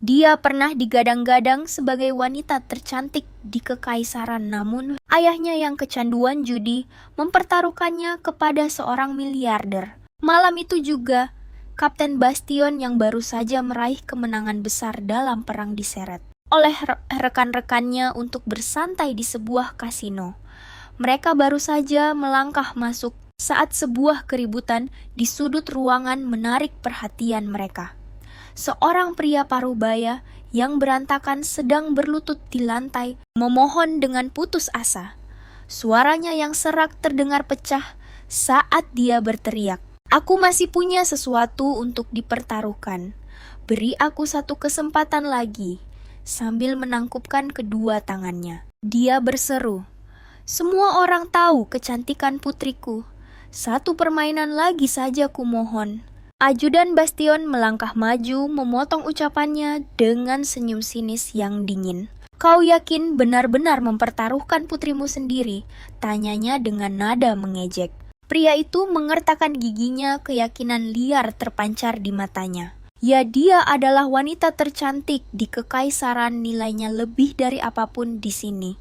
Dia pernah digadang-gadang sebagai wanita tercantik di kekaisaran, namun ayahnya yang kecanduan judi mempertaruhkannya kepada seorang miliarder. Malam itu juga, Kapten Bastion yang baru saja meraih kemenangan besar dalam perang diseret oleh rekan-rekannya untuk bersantai di sebuah kasino. Mereka baru saja melangkah masuk saat sebuah keributan di sudut ruangan menarik perhatian mereka. Seorang pria parubaya yang berantakan sedang berlutut di lantai, memohon dengan putus asa. Suaranya yang serak terdengar pecah saat dia berteriak, "Aku masih punya sesuatu untuk dipertaruhkan. Beri aku satu kesempatan lagi." Sambil menangkupkan kedua tangannya, dia berseru, "Semua orang tahu kecantikan putriku. Satu permainan lagi saja kumohon." Ajudan Bastion melangkah maju memotong ucapannya dengan senyum sinis yang dingin. "Kau yakin benar-benar mempertaruhkan putrimu sendiri?" tanyanya dengan nada mengejek. Pria itu mengertakkan giginya, keyakinan liar terpancar di matanya. Ya, dia adalah wanita tercantik di kekaisaran, nilainya lebih dari apapun di sini.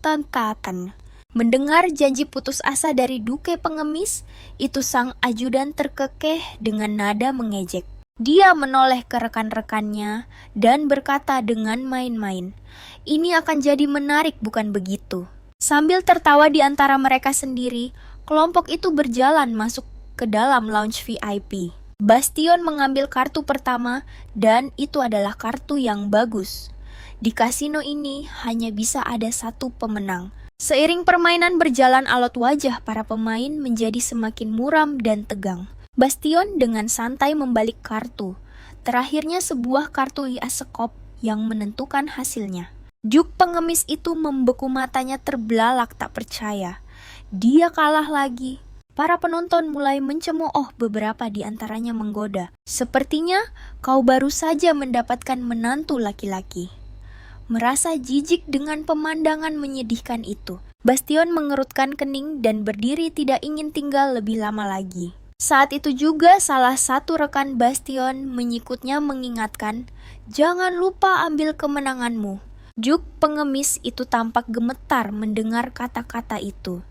Tantatan. Mendengar janji putus asa dari Duke pengemis, itu sang ajudan terkekeh dengan nada mengejek. Dia menoleh ke rekan-rekannya dan berkata dengan main-main, "Ini akan jadi menarik, bukan begitu?" Sambil tertawa di antara mereka sendiri, kelompok itu berjalan masuk ke dalam lounge VIP. Bastion mengambil kartu pertama dan itu adalah kartu yang bagus. Di kasino ini hanya bisa ada satu pemenang. Seiring permainan berjalan, alot wajah para pemain menjadi semakin muram dan tegang. Bastion dengan santai membalik kartu. Terakhirnya sebuah kartu Iasekop yang menentukan hasilnya. Duke pengemis itu membeku matanya terbelalak tak percaya. Dia kalah lagi. Para penonton mulai mencemooh, beberapa di antaranya menggoda. "Sepertinya kau baru saja mendapatkan menantu laki-laki." Merasa jijik dengan pemandangan menyedihkan itu, Bastion mengerutkan kening dan berdiri tidak ingin tinggal lebih lama lagi. Saat itu juga salah satu rekan Bastion menyikutnya mengingatkan, "Jangan lupa ambil kemenanganmu." Duke pengemis itu tampak gemetar mendengar kata-kata itu.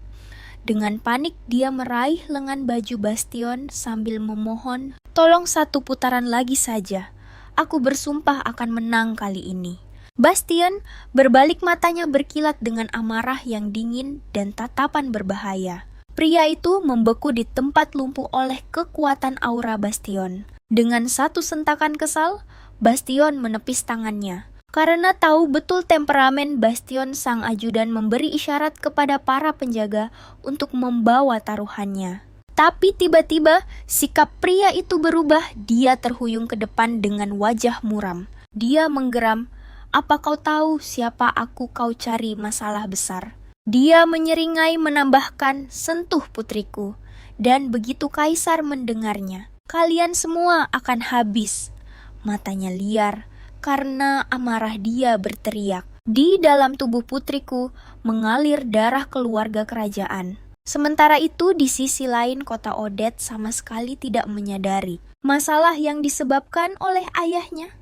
Dengan panik dia meraih lengan baju Bastion sambil memohon, "Tolong satu putaran lagi saja. Aku bersumpah akan menang kali ini." Bastion berbalik, matanya berkilat dengan amarah yang dingin dan tatapan berbahaya. Pria itu membeku di tempat lumpuh oleh kekuatan aura Bastion. Dengan satu sentakan kesal, Bastion menepis tangannya. Karena tahu betul temperamen Bastion, sang ajudan memberi isyarat kepada para penjaga untuk membawa taruhannya. Tapi tiba-tiba sikap pria itu berubah. Dia terhuyung ke depan dengan wajah muram. Dia menggeram, "Apa kau tahu siapa aku kau cari masalah besar?" Dia menyeringai menambahkan, "Sentuh putriku." Dan begitu kaisar mendengarnya, "Kalian semua akan habis." Matanya liar. Karena amarah dia berteriak, "Di dalam tubuh putriku mengalir darah keluarga kerajaan." Sementara itu di sisi lain kota Odette sama sekali tidak menyadari masalah yang disebabkan oleh ayahnya.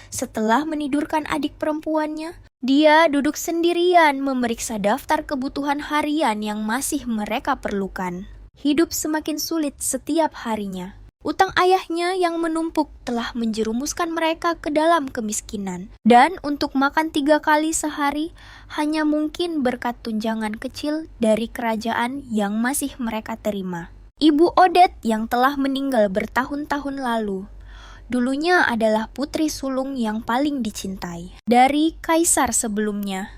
Setelah menidurkan adik perempuannya, dia duduk sendirian memeriksa daftar kebutuhan harian yang masih mereka perlukan. Hidup semakin sulit setiap harinya. Utang ayahnya yang menumpuk telah menjerumuskan mereka ke dalam kemiskinan. Dan untuk makan 3 kali sehari hanya mungkin berkat tunjangan kecil dari kerajaan yang masih mereka terima. Ibu Odette yang telah meninggal bertahun-tahun lalu, dulunya adalah putri sulung yang paling dicintai dari kaisar sebelumnya.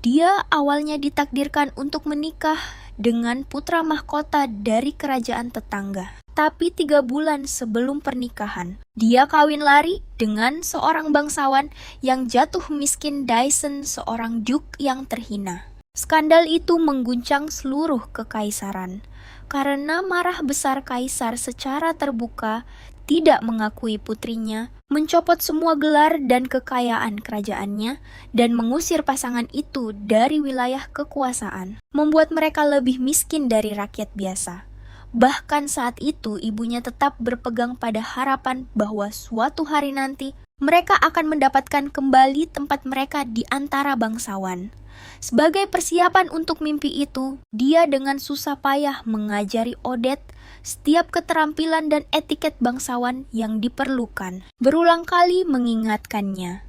Dia awalnya ditakdirkan untuk menikah dengan putra mahkota dari kerajaan tetangga. Tapi 3 bulan sebelum pernikahan, dia kawin lari dengan seorang bangsawan yang jatuh miskin, Dyson, seorang duke yang terhina. Skandal itu mengguncang seluruh kekaisaran. Karena marah besar, kaisar secara terbuka tidak mengakui putrinya, mencopot semua gelar dan kekayaan kerajaannya, dan mengusir pasangan itu dari wilayah kekuasaan, membuat mereka lebih miskin dari rakyat biasa. Bahkan saat itu ibunya tetap berpegang pada harapan bahwa suatu hari nanti mereka akan mendapatkan kembali tempat mereka di antara bangsawan. Sebagai persiapan untuk mimpi itu, dia dengan susah payah mengajari Odette setiap keterampilan dan etiket bangsawan yang diperlukan. Berulang kali mengingatkannya,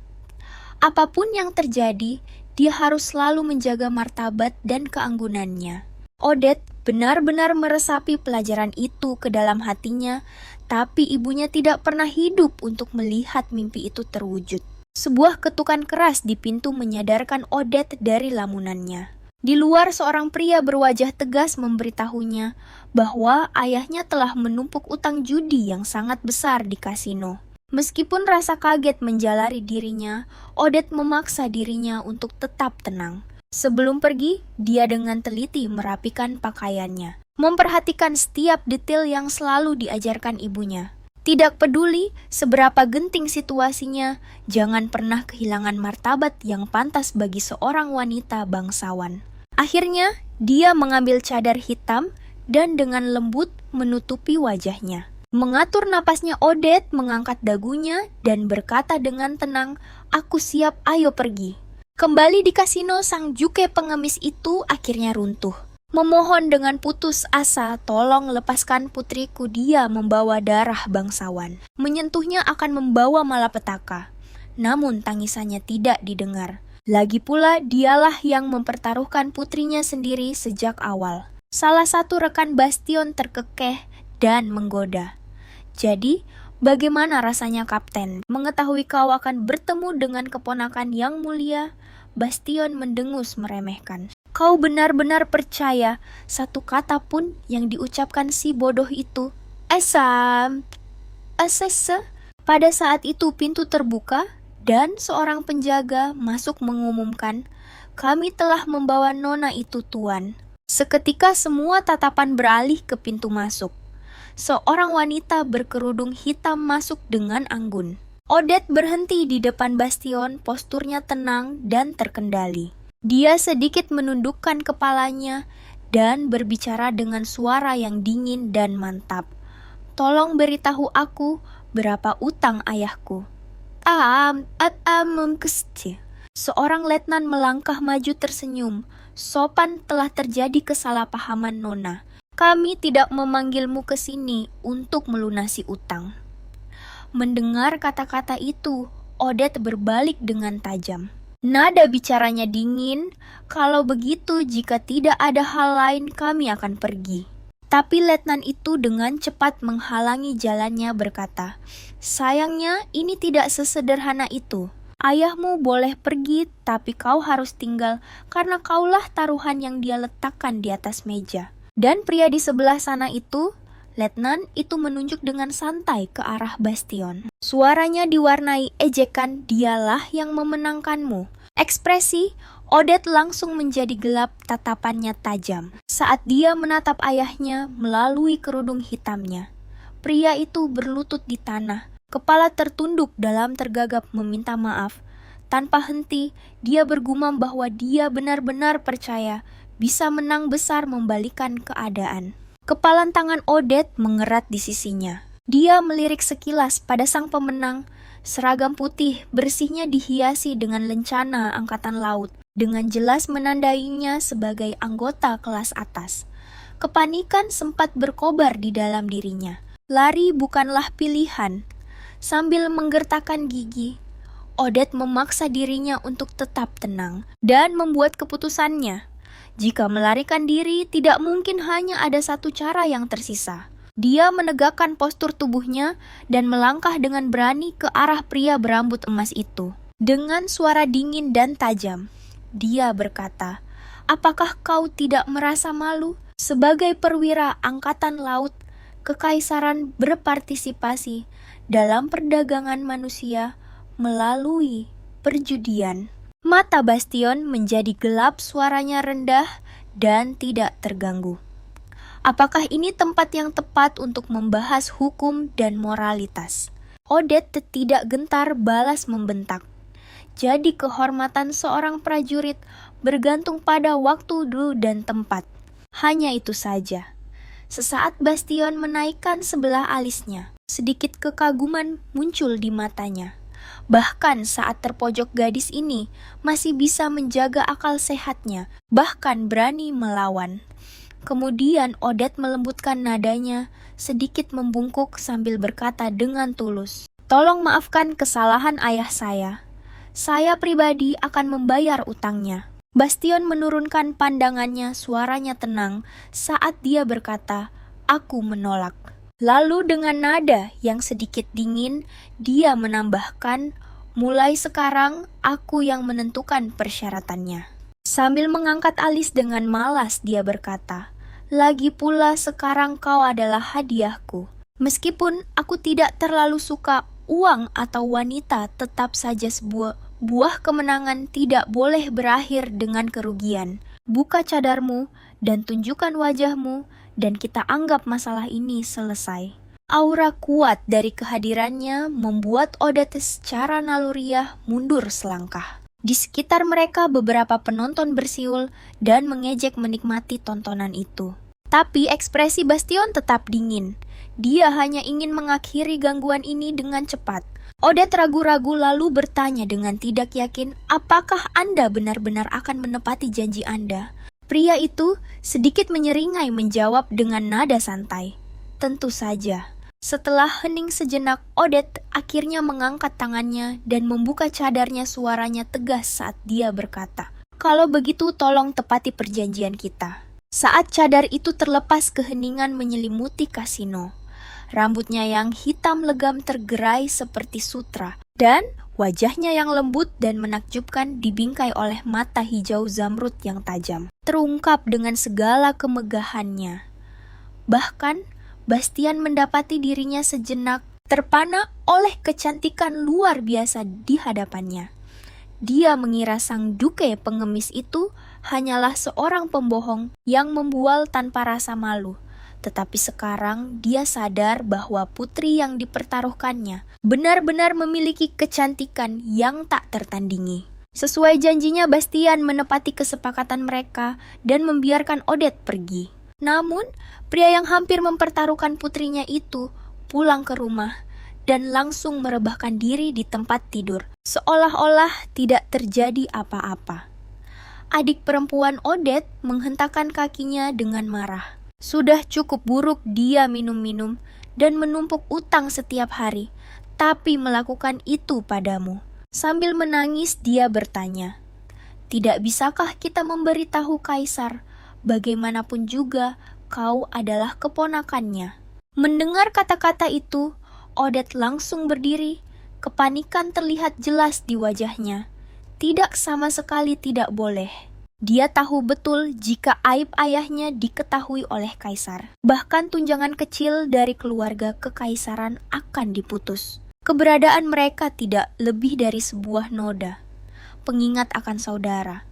apapun yang terjadi, dia harus selalu menjaga martabat dan keanggunannya. Odette benar-benar meresapi pelajaran itu ke dalam hatinya, tapi ibunya tidak pernah hidup untuk melihat mimpi itu terwujud. Sebuah ketukan keras di pintu menyadarkan Odette dari lamunannya. Di luar seorang pria berwajah tegas memberitahunya bahwa ayahnya telah menumpuk utang judi yang sangat besar di kasino. Meskipun rasa kaget menjalari dirinya, Odette memaksa dirinya untuk tetap tenang. Sebelum pergi, dia dengan teliti merapikan pakaiannya, memperhatikan setiap detail yang selalu diajarkan ibunya. Tidak peduli seberapa genting situasinya, jangan pernah kehilangan martabat yang pantas bagi seorang wanita bangsawan. Akhirnya, dia mengambil cadar hitam dan dengan lembut menutupi wajahnya. Mengatur napasnya, Odette mengangkat dagunya dan berkata dengan tenang, "Aku siap, ayo pergi." Kembali di kasino, sang juke pengemis itu akhirnya runtuh. Memohon dengan putus asa, "Tolong lepaskan putriku, dia membawa darah bangsawan. Menyentuhnya akan membawa malapetaka." Namun tangisannya tidak didengar. Lagi pula dialah yang mempertaruhkan putrinya sendiri sejak awal. Salah satu rekan Bastion terkekeh dan menggoda. "Jadi, bagaimana rasanya, Kapten, mengetahui kau akan bertemu dengan keponakan yang mulia?" Bastion mendengus meremehkan. "Kau benar-benar percaya satu kata pun yang diucapkan si bodoh itu?" Asese. Pada saat itu pintu terbuka dan seorang penjaga masuk mengumumkan, "Kami telah membawa nona itu, Tuan." Seketika semua tatapan beralih ke pintu masuk. Seorang wanita berkerudung hitam masuk dengan anggun. Odette berhenti di depan Bastion, posturnya tenang dan terkendali. Dia sedikit menundukkan kepalanya dan berbicara dengan suara yang dingin dan mantap. "Tolong beritahu aku berapa utang ayahku." Seorang letnan melangkah maju tersenyum. "Sopan, telah terjadi kesalahpahaman, Nona. Kami tidak memanggilmu ke sini untuk melunasi utang." Mendengar kata-kata itu, Odette berbalik dengan tajam. Nada bicaranya dingin, "Kalau begitu, jika tidak ada hal lain, kami akan pergi." Tapi letnan itu dengan cepat menghalangi jalannya berkata, "Sayangnya ini tidak sesederhana itu. Ayahmu boleh pergi, tapi kau harus tinggal karena kaulah taruhan yang dia letakkan di atas meja." Dan pria di sebelah sana itu, letnan itu menunjuk dengan santai ke arah Bastion. Suaranya diwarnai ejekan, "Dialah yang memenangkanmu." Ekspresi Odette langsung menjadi gelap, tatapannya tajam saat dia menatap ayahnya melalui kerudung hitamnya. Pria itu berlutut di tanah, kepala tertunduk dalam tergagap meminta maaf. Tanpa henti, dia bergumam bahwa dia benar-benar percaya bisa menang besar membalikan keadaan. Kepalan tangan Odette mengerat di sisinya. Dia melirik sekilas pada sang pemenang. Seragam putih bersihnya dihiasi dengan lencana angkatan laut, dengan jelas menandainya sebagai anggota kelas atas. Kepanikan sempat berkobar di dalam dirinya. Lari bukanlah pilihan. Sambil menggertakkan gigi, Odette memaksa dirinya untuk tetap tenang dan membuat keputusannya. Jika melarikan diri, tidak mungkin hanya ada satu cara yang tersisa. Dia menegakkan postur tubuhnya dan melangkah dengan berani ke arah pria berambut emas itu. Dengan suara dingin dan tajam, dia berkata, "Apakah kau tidak merasa malu? Sebagai perwira angkatan laut, kekaisaran berpartisipasi dalam perdagangan manusia melalui perjudian." Mata Bastion menjadi gelap, suaranya rendah dan tidak terganggu. Apakah ini tempat yang tepat untuk membahas hukum dan moralitas? Odette tidak gentar balas membentak. Jadi kehormatan seorang prajurit bergantung pada waktu dan tempat. Hanya itu saja. Sesaat Bastion menaikkan sebelah alisnya. Sedikit kekaguman muncul di matanya. Bahkan saat terpojok gadis ini masih bisa menjaga akal sehatnya, bahkan berani melawan. Kemudian Odette melembutkan nadanya, sedikit membungkuk sambil berkata dengan tulus, "Tolong maafkan kesalahan ayah saya. Saya pribadi akan membayar utangnya." Bastion menurunkan pandangannya, suaranya tenang saat dia berkata, "Aku menolak." Lalu dengan nada yang sedikit dingin, dia menambahkan, "Mulai sekarang, aku yang menentukan persyaratannya." Sambil mengangkat alis dengan malas, dia berkata, "Lagi pula sekarang kau adalah hadiahku. Meskipun aku tidak terlalu suka uang atau wanita, tetap saja sebuah buah kemenangan tidak boleh berakhir dengan kerugian. Buka cadarmu dan tunjukkan wajahmu, dan kita anggap masalah ini selesai." Aura kuat dari kehadirannya membuat Odette secara naluriah mundur selangkah. Di sekitar mereka beberapa penonton bersiul dan mengejek menikmati tontonan itu. Tapi ekspresi Bastion tetap dingin. Dia hanya ingin mengakhiri gangguan ini dengan cepat. Odette ragu-ragu lalu bertanya dengan tidak yakin, "Apakah Anda benar-benar akan menepati janji Anda?" Pria itu sedikit menyeringai menjawab dengan nada santai, "Tentu saja." Setelah hening sejenak, Odette akhirnya mengangkat tangannya dan membuka cadarnya, suaranya tegas saat dia berkata, "Kalau begitu tolong tepati perjanjian kita." Saat cadar itu terlepas, keheningan menyelimuti kasino. Rambutnya yang hitam legam tergerai seperti sutra, dan wajahnya yang lembut dan menakjubkan dibingkai oleh mata hijau zamrud yang tajam, terungkap dengan segala kemegahannya. Bahkan Bastion mendapati dirinya sejenak terpana oleh kecantikan luar biasa di hadapannya. Dia mengira sang duke pengemis itu hanyalah seorang pembohong yang membual tanpa rasa malu. Tetapi sekarang dia sadar bahwa putri yang dipertaruhkannya benar-benar memiliki kecantikan yang tak tertandingi. Sesuai janjinya, Bastion menepati kesepakatan mereka dan membiarkan Odette pergi. Namun, pria yang hampir mempertaruhkan putrinya itu pulang ke rumah dan langsung merebahkan diri di tempat tidur, seolah-olah tidak terjadi apa-apa. Adik perempuan Odette menghentakkan kakinya dengan marah. Sudah cukup buruk dia minum-minum dan menumpuk utang setiap hari, tapi melakukan itu padamu. Sambil menangis dia bertanya, "Tidak bisakah kita memberitahu Kaisar? Bagaimanapun juga, kau adalah keponakannya." Mendengar kata-kata itu, Odette langsung berdiri. Kepanikan terlihat jelas di wajahnya. Tidak, sama sekali tidak boleh. Dia tahu betul jika aib ayahnya diketahui oleh Kaisar. Bahkan tunjangan kecil dari keluarga kekaisaran akan diputus. Keberadaan mereka tidak lebih dari sebuah noda, pengingat akan saudara,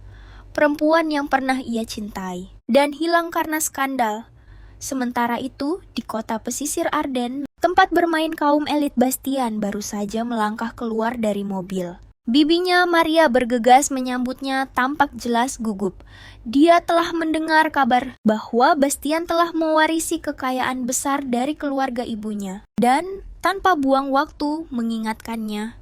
perempuan yang pernah ia cintai, dan hilang karena skandal. Sementara itu, di kota pesisir Arden, tempat bermain kaum elit, Bastion baru saja melangkah keluar dari mobil. Bibinya Maria bergegas menyambutnya, tampak jelas gugup. Dia telah mendengar kabar bahwa Bastion telah mewarisi kekayaan besar dari keluarga ibunya, dan tanpa buang waktu mengingatkannya,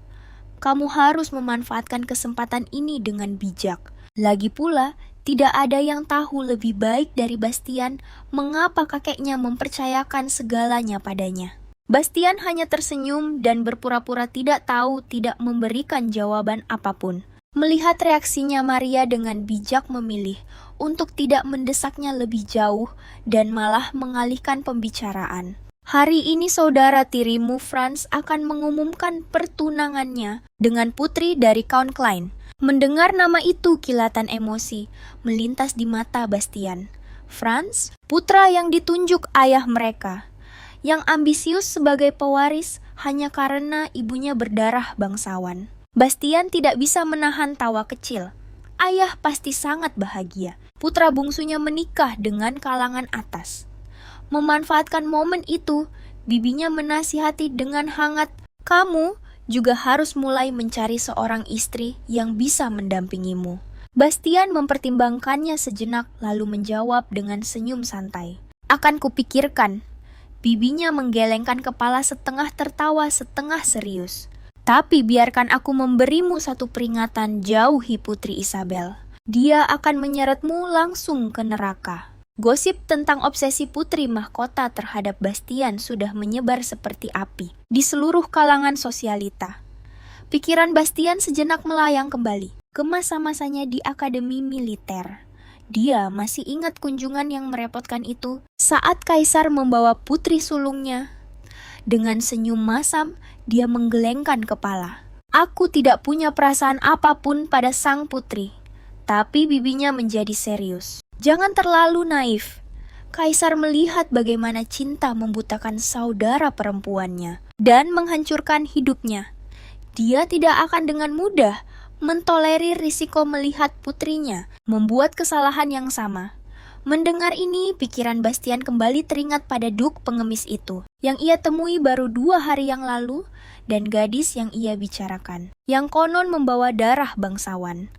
"Kamu harus memanfaatkan kesempatan ini dengan bijak. Lagi pula, tidak ada yang tahu lebih baik dari Bastion mengapa kakeknya mempercayakan segalanya padanya." Bastion hanya tersenyum dan berpura-pura tidak tahu, tidak memberikan jawaban apapun. Melihat reaksinya, Maria dengan bijak memilih untuk tidak mendesaknya lebih jauh dan malah mengalihkan pembicaraan. "Hari ini saudara tirimu Franz akan mengumumkan pertunangannya dengan putri dari Count Klein." Mendengar nama itu, kilatan emosi melintas di mata Bastion. Franz, putra yang ditunjuk ayah mereka, yang ambisius sebagai pewaris hanya karena ibunya berdarah bangsawan. Bastion tidak bisa menahan tawa kecil. Ayah pasti sangat bahagia. Putra bungsunya menikah dengan kalangan atas. Memanfaatkan momen itu, bibinya menasihati dengan hangat, "Kamu juga harus mulai mencari seorang istri yang bisa mendampingimu." Bastion mempertimbangkannya sejenak lalu menjawab dengan senyum santai, akan kupikirkan. Bibinya menggelengkan kepala setengah tertawa setengah serius. Tapi biarkan aku memberimu satu peringatan, jauhi Putri Isabel. Dia akan menyeretmu langsung ke neraka. Gosip tentang obsesi putri mahkota terhadap Bastian sudah menyebar seperti api di seluruh kalangan sosialita. Pikiran Bastian sejenak melayang kembali ke masa-masanya di akademi militer. Dia masih ingat kunjungan yang merepotkan itu saat kaisar membawa putri sulungnya. Dengan senyum masam, dia menggelengkan kepala. Aku tidak punya perasaan apapun pada sang putri. Tapi bibinya menjadi serius. Jangan terlalu naif. Kaisar melihat bagaimana cinta membutakan saudara perempuannya dan menghancurkan hidupnya. Dia tidak akan dengan mudah mentolerir risiko melihat putrinya membuat kesalahan yang sama. Mendengar ini, pikiran Bastian kembali teringat pada duk pengemis itu, yang ia temui baru 2 hari yang lalu, dan gadis yang ia bicarakan, yang konon membawa darah bangsawan.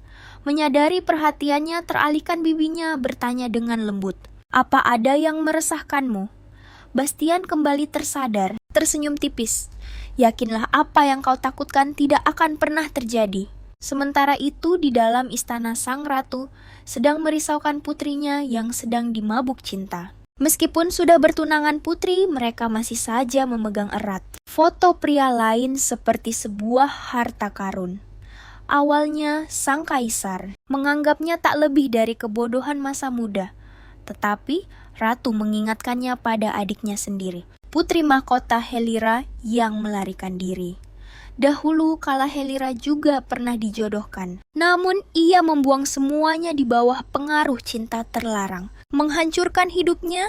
Menyadari perhatiannya, teralihkan bibinya bertanya dengan lembut, "Apa ada yang meresahkanmu?" Bastian kembali tersadar, tersenyum tipis. "Yakinlah apa yang kau takutkan tidak akan pernah terjadi." Sementara itu di dalam istana sang ratu sedang merisaukan putrinya yang sedang dimabuk cinta. Meskipun sudah bertunangan putri, mereka masih saja memegang erat foto pria lain seperti sebuah harta karun. Awalnya sang kaisar menganggapnya tak lebih dari kebodohan masa muda, tetapi ratu mengingatkannya pada adiknya sendiri, putri mahkota Helira yang melarikan diri. Dahulu kala Helira juga pernah dijodohkan. Namun ia membuang semuanya di bawah pengaruh cinta terlarang, menghancurkan hidupnya.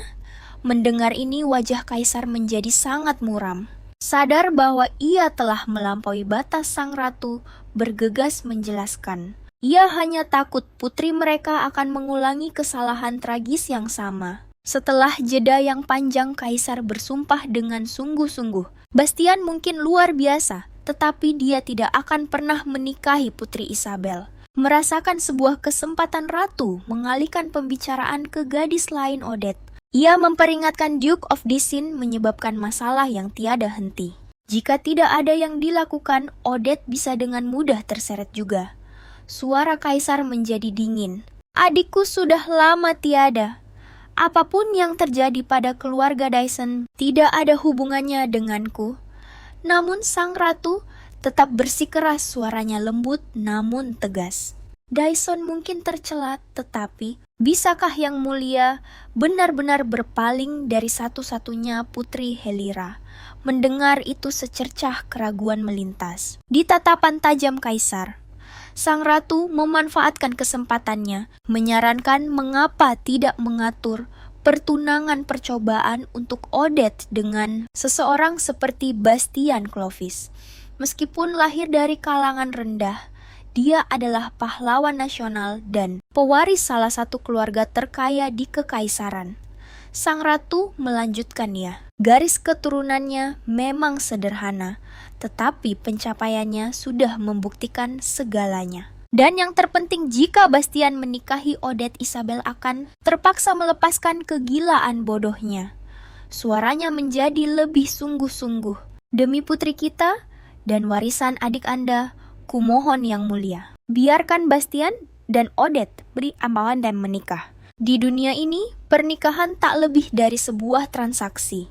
Mendengar ini wajah kaisar menjadi sangat muram. Sadar bahwa ia telah melampaui batas sang ratu, bergegas menjelaskan. Ia hanya takut putri mereka akan mengulangi kesalahan tragis yang sama. Setelah jeda yang panjang, kaisar bersumpah dengan sungguh-sungguh. Bastian mungkin luar biasa, tetapi dia tidak akan pernah menikahi Putri Isabel. Merasakan sebuah kesempatan ratu mengalihkan pembicaraan ke gadis lain Odette. Ia memperingatkan Duke of Deakin menyebabkan masalah yang tiada henti. Jika tidak ada yang dilakukan, Odette bisa dengan mudah terseret juga. Suara kaisar menjadi dingin. "Adikku sudah lama tiada. Apapun yang terjadi pada keluarga Dyson tidak ada hubungannya denganku." Namun sang ratu tetap bersikeras, suaranya lembut namun tegas. "Dyson mungkin tercela, tetapi bisakah yang mulia benar-benar berpaling dari satu-satunya putri Helira?" Mendengar itu secercah keraguan melintas di tatapan tajam kaisar. Sang ratu memanfaatkan kesempatannya, menyarankan mengapa tidak mengatur pertunangan percobaan untuk Odette dengan seseorang seperti Bastian Clovis. Meskipun lahir dari kalangan rendah, dia adalah pahlawan nasional dan pewaris salah satu keluarga terkaya di kekaisaran. Sang ratu melanjutkannya. Garis keturunannya memang sederhana, tetapi pencapaiannya sudah membuktikan segalanya. Dan yang terpenting, jika Bastian menikahi Odette, Isabel akan terpaksa melepaskan kegilaan bodohnya. Suaranya menjadi lebih sungguh-sungguh. "Demi putri kita dan warisan adik Anda, kumohon yang mulia, biarkan Bastian dan Odette beri ampawan dan menikah. Di dunia ini, pernikahan tak lebih dari sebuah transaksi.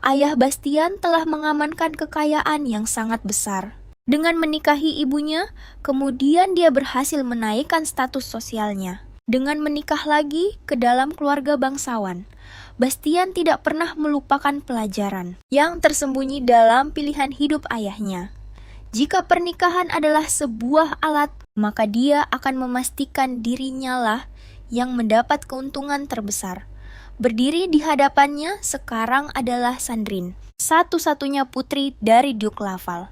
Ayah Bastian telah mengamankan kekayaan yang sangat besar. Dengan menikahi ibunya, kemudian dia berhasil menaikkan status sosialnya. Dengan menikah lagi ke dalam keluarga bangsawan, Bastian tidak pernah melupakan pelajaran yang tersembunyi dalam pilihan hidup ayahnya. Jika pernikahan adalah sebuah alat, maka dia akan memastikan dirinya lah yang mendapat keuntungan terbesar. Berdiri di hadapannya sekarang adalah Sandrine, satu-satunya putri dari Duke Laval.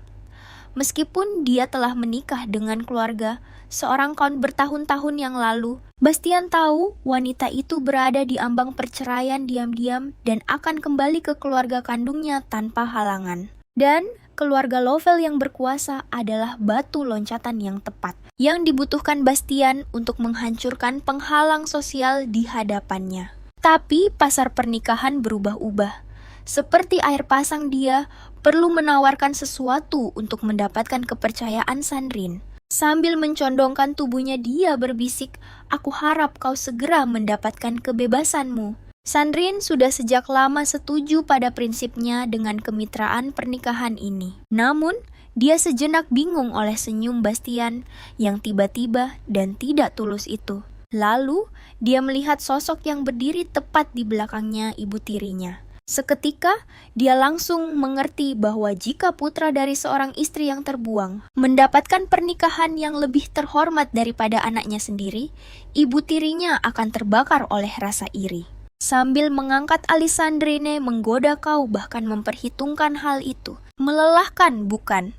Meskipun dia telah menikah dengan keluarga seorang count bertahun-tahun yang lalu, Bastian tahu wanita itu berada di ambang perceraian diam-diam dan akan kembali ke keluarga kandungnya tanpa halangan. Dan keluarga Lovell yang berkuasa adalah batu loncatan yang tepat yang dibutuhkan Bastian untuk menghancurkan penghalang sosial di hadapannya. Tapi pasar pernikahan berubah-ubah. Seperti air pasang, dia perlu menawarkan sesuatu untuk mendapatkan kepercayaan Sandrine. Sambil mencondongkan tubuhnya, dia berbisik, "Aku harap kau segera mendapatkan kebebasanmu." Sandrine sudah sejak lama setuju pada prinsipnya dengan kemitraan pernikahan ini. Namun, dia sejenak bingung oleh senyum Bastian yang tiba-tiba dan tidak tulus itu. Lalu, dia melihat sosok yang berdiri tepat di belakangnya ibu tirinya. Seketika, dia langsung mengerti bahwa jika putra dari seorang istri yang terbuang mendapatkan pernikahan yang lebih terhormat daripada anaknya sendiri, ibu tirinya akan terbakar oleh rasa iri. Sambil mengangkat alis, Sandrine menggoda kau bahkan memperhitungkan hal itu. Melelahkan, bukan?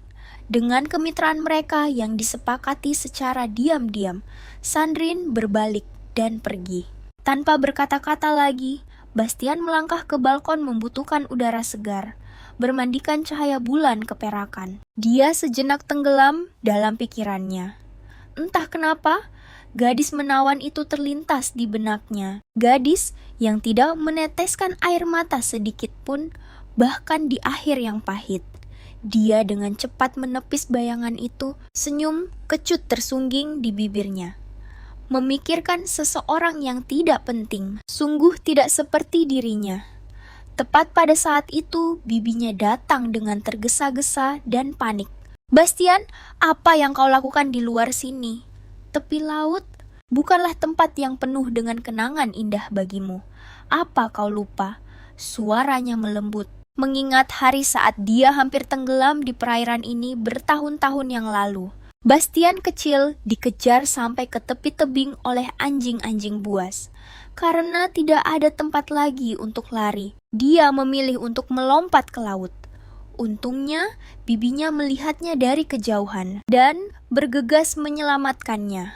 Dengan kemitraan mereka yang disepakati secara diam-diam, Sandrine berbalik dan pergi. Tanpa berkata-kata lagi, Bastian melangkah ke balkon membutuhkan udara segar, bermandikan cahaya bulan keperakan. Dia sejenak tenggelam dalam pikirannya. Entah kenapa, gadis menawan itu terlintas di benaknya. Gadis yang tidak meneteskan air mata sedikit pun, bahkan di akhir yang pahit. Dia dengan cepat menepis bayangan itu, senyum kecut tersungging di bibirnya. Memikirkan seseorang yang tidak penting, sungguh tidak seperti dirinya. Tepat pada saat itu, bibinya datang dengan tergesa-gesa dan panik. "Bastian, apa yang kau lakukan di luar sini? Tepi laut bukanlah tempat yang penuh dengan kenangan indah bagimu. Apa kau lupa?" Suaranya melembut, mengingat hari saat dia hampir tenggelam di perairan ini bertahun-tahun yang lalu. Bastian kecil dikejar sampai ke tepi tebing oleh anjing-anjing buas. Karena tidak ada tempat lagi untuk lari, dia memilih untuk melompat ke laut. Untungnya, bibinya melihatnya dari kejauhan dan bergegas menyelamatkannya.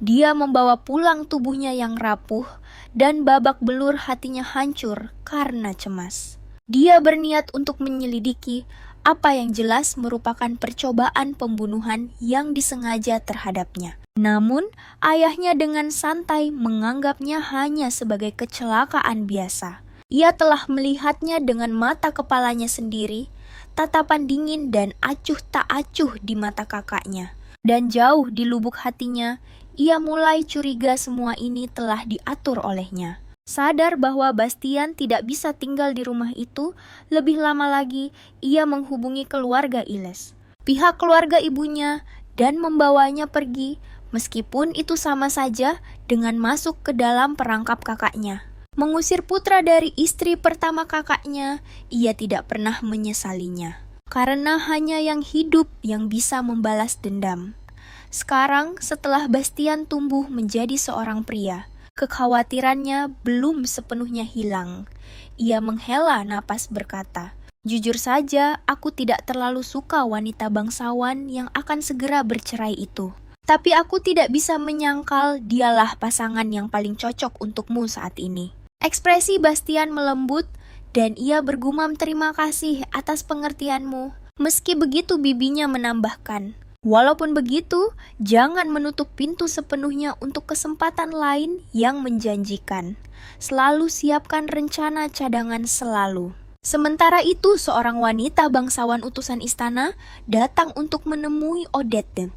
Dia membawa pulang tubuhnya yang rapuh dan babak belur, hatinya hancur karena cemas. Dia berniat untuk menyelidiki apa yang jelas merupakan percobaan pembunuhan yang disengaja terhadapnya. Namun, ayahnya dengan santai menganggapnya hanya sebagai kecelakaan biasa. Ia telah melihatnya dengan mata kepalanya sendiri, tatapan dingin dan acuh tak acuh di mata kakaknya. Dan jauh di lubuk hatinya, ia mulai curiga semua ini telah diatur olehnya. Sadar bahwa Bastian tidak bisa tinggal di rumah itu lebih lama lagi, ia menghubungi keluarga Iles, pihak keluarga ibunya, dan membawanya pergi, meskipun itu sama saja dengan masuk ke dalam perangkap kakaknya. Mengusir putra dari istri pertama kakaknya, ia tidak pernah menyesalinya, karena hanya yang hidup yang bisa membalas dendam. Sekarang, setelah Bastian tumbuh menjadi seorang pria, kekhawatirannya belum sepenuhnya hilang. Ia menghela napas berkata, "Jujur saja, aku tidak terlalu suka wanita bangsawan yang akan segera bercerai itu. Tapi aku tidak bisa menyangkal dialah pasangan yang paling cocok untukmu saat ini." Ekspresi Bastian melembut dan ia bergumam terima kasih atas pengertianmu. Meski begitu, bibinya menambahkan, "Walaupun begitu, jangan menutup pintu sepenuhnya untuk kesempatan lain yang menjanjikan. Selalu siapkan rencana cadangan selalu." Sementara itu, seorang wanita bangsawan utusan istana datang untuk menemui Odette.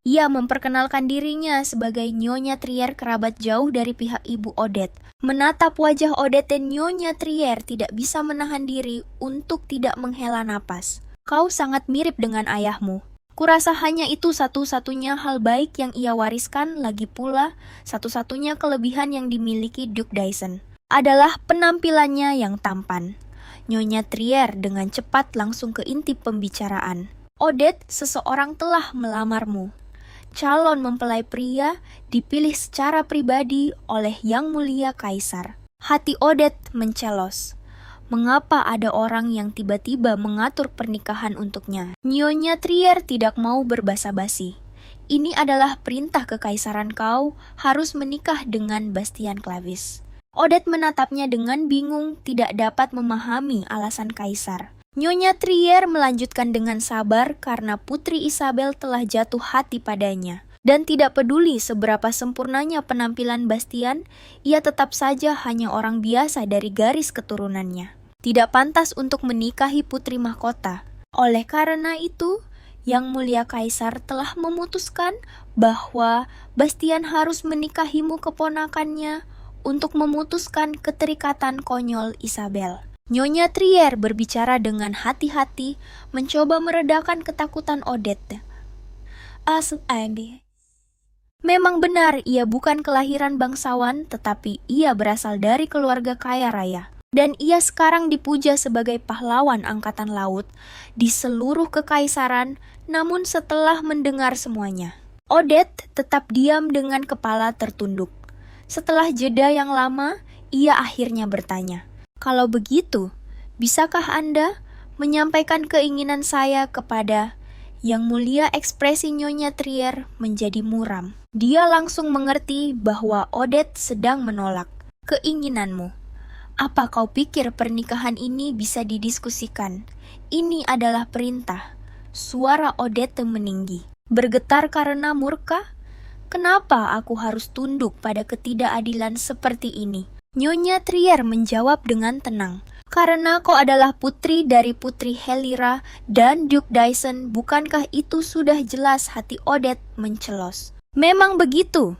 Ia memperkenalkan dirinya sebagai Nyonya Trier, kerabat jauh dari pihak ibu Odette. Menatap wajah Odette, Nyonya Trier tidak bisa menahan diri untuk tidak menghela napas. "Kau sangat mirip dengan ayahmu. Kurasa hanya itu satu-satunya hal baik yang ia wariskan, lagi pula satu-satunya kelebihan yang dimiliki Duke Dyson adalah penampilannya yang tampan." Nyonya Trier dengan cepat langsung ke inti pembicaraan. "Odette, seseorang telah melamarmu. Calon mempelai pria dipilih secara pribadi oleh Yang Mulia Kaisar." Hati Odette mencelos. Mengapa ada orang yang tiba-tiba mengatur pernikahan untuknya? Nyonya Trier tidak mau berbasa-basi. "Ini adalah perintah kekaisaran, kau harus menikah dengan Bastian Clavis." Odette menatapnya dengan bingung, tidak dapat memahami alasan kaisar. Nyonya Trier melanjutkan dengan sabar karena Putri Isabel telah jatuh hati padanya. Dan tidak peduli seberapa sempurnanya penampilan Bastian, ia tetap saja hanya orang biasa dari garis keturunannya. Tidak pantas untuk menikahi putri mahkota. Oleh karena itu, Yang Mulia Kaisar telah memutuskan bahwa Bastian harus menikahimu keponakannya untuk memutuskan keterikatan konyol Isabel. Nyonya Trier berbicara dengan hati-hati, mencoba meredakan ketakutan Odette. Memang benar ia bukan kelahiran bangsawan, tetapi ia berasal dari keluarga kaya raya. Dan ia sekarang dipuja sebagai pahlawan angkatan laut di seluruh kekaisaran, namun setelah mendengar semuanya, Odette tetap diam dengan kepala tertunduk. Setelah jeda yang lama, ia akhirnya bertanya, "Kalau begitu, bisakah Anda menyampaikan keinginan saya kepada..." Yang Mulia ekspresi Nyonya Trier menjadi muram. Dia langsung mengerti bahwa Odette sedang menolak. "Keinginanmu? Apa kau pikir pernikahan ini bisa didiskusikan? Ini adalah perintah." Suara Odette meninggi. Bergetar karena murka? "Kenapa aku harus tunduk pada ketidakadilan seperti ini?" Nyonya Trier menjawab dengan tenang. "Karena kau adalah putri dari Putri Helira dan Duke Dyson, bukankah itu sudah jelas?" Hati Odette mencelos. "Memang begitu.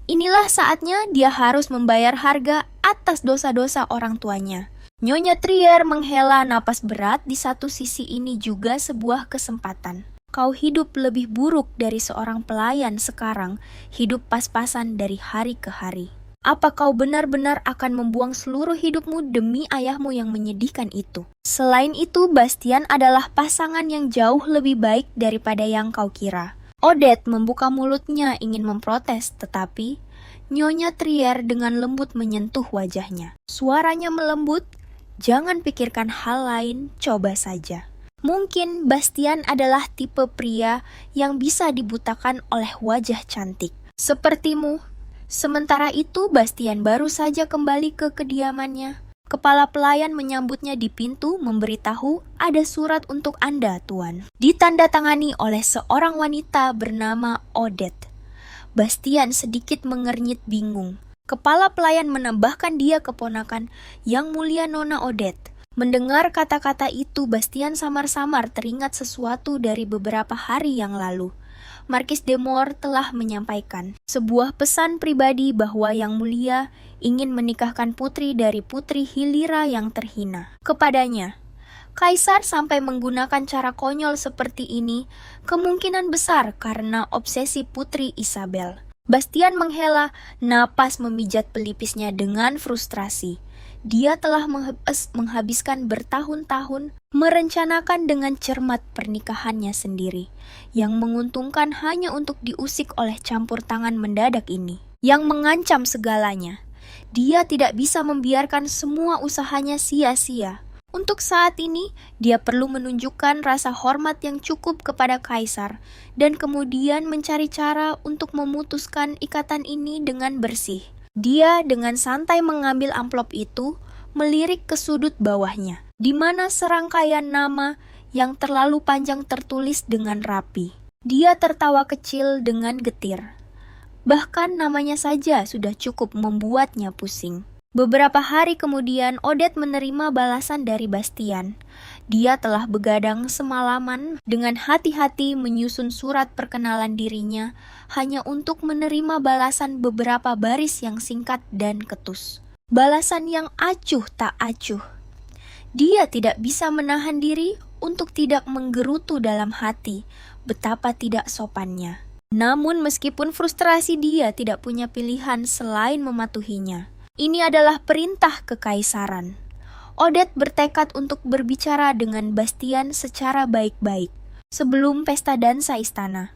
Inilah saatnya dia harus membayar harga atas dosa-dosa orang tuanya." Nyonya Trier menghela napas berat. Di satu sisi ini juga sebuah kesempatan. Kau hidup lebih buruk dari seorang pelayan sekarang, hidup pas-pasan dari hari ke hari. Apa kau benar-benar akan membuang seluruh hidupmu demi ayahmu yang menyedihkan itu? Selain itu, Bastian adalah pasangan yang jauh lebih baik daripada yang kau kira. Odette membuka mulutnya ingin memprotes, tetapi Nyonya Trier dengan lembut menyentuh wajahnya. Suaranya melembut, "Jangan pikirkan hal lain, coba saja." Mungkin Bastian adalah tipe pria yang bisa dibutakan oleh wajah cantik. Sepertimu. Sementara itu, Bastian baru saja kembali ke kediamannya. Kepala pelayan menyambutnya di pintu, memberitahu, "Ada surat untuk Anda, Tuan." Ditandatangani oleh seorang wanita bernama Odette. Bastian sedikit mengernyit bingung. Kepala pelayan menambahkan dia keponakan Yang Mulia Nona Odette. Mendengar kata-kata itu, Bastian samar-samar teringat sesuatu dari beberapa hari yang lalu. Markis de Moor telah menyampaikan sebuah pesan pribadi bahwa Yang Mulia ingin menikahkan putri dari Putri Helira yang terhina kepadanya. Kaisar sampai menggunakan cara konyol seperti ini kemungkinan besar karena obsesi Putri Isabel. Bastian menghela napas, memijat pelipisnya dengan frustrasi. Dia telah menghabiskan bertahun-tahun merencanakan dengan cermat pernikahannya sendiri, yang menguntungkan hanya untuk diusik oleh campur tangan mendadak ini, yang mengancam segalanya. Dia tidak bisa membiarkan semua usahanya sia-sia. Untuk saat ini, dia perlu menunjukkan rasa hormat yang cukup kepada Kaisar, dan kemudian mencari cara untuk memutuskan ikatan ini dengan bersih. Dia dengan santai mengambil amplop itu, melirik ke sudut bawahnya, di mana serangkaian nama yang terlalu panjang tertulis dengan rapi. Dia tertawa kecil dengan getir. Bahkan namanya saja sudah cukup membuatnya pusing. Beberapa hari kemudian, Odette menerima balasan dari Bastian. Dia telah begadang semalaman dengan hati-hati menyusun surat perkenalan dirinya hanya untuk menerima balasan beberapa baris yang singkat dan ketus. Balasan yang acuh tak acuh. Dia tidak bisa menahan diri untuk tidak menggerutu dalam hati betapa tidak sopannya. Namun meskipun frustrasi, dia tidak punya pilihan selain mematuhinya. Ini adalah perintah kekaisaran. Odette bertekad untuk berbicara dengan Bastian secara baik-baik sebelum pesta dansa istana.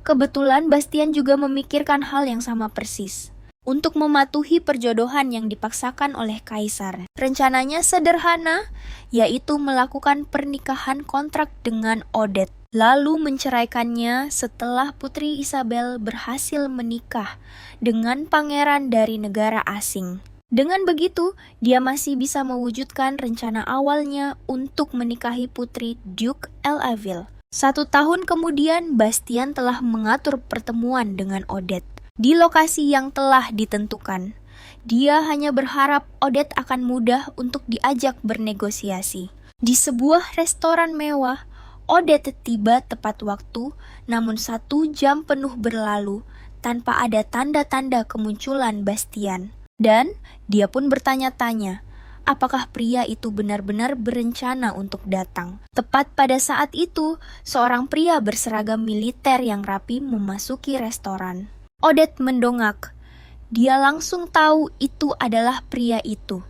Kebetulan Bastian juga memikirkan hal yang sama persis. Untuk mematuhi perjodohan yang dipaksakan oleh kaisar. Rencananya sederhana, yaitu melakukan pernikahan kontrak dengan Odette, lalu menceraikannya setelah Putri Isabel berhasil menikah dengan pangeran dari negara asing. Dengan begitu, dia masih bisa mewujudkan rencana awalnya untuk menikahi Putri Duke Elaville. 1 tahun kemudian, Bastian telah mengatur pertemuan dengan Odette di lokasi yang telah ditentukan. Dia hanya berharap Odette akan mudah untuk diajak bernegosiasi. Di sebuah restoran mewah, Odette tiba tepat waktu, namun 1 jam penuh berlalu tanpa ada tanda-tanda kemunculan Bastian. Dan dia pun bertanya-tanya, apakah pria itu benar-benar berencana untuk datang. Tepat pada saat itu, seorang pria berseragam militer yang rapi memasuki restoran. Odette mendongak. Dia langsung tahu itu adalah pria itu.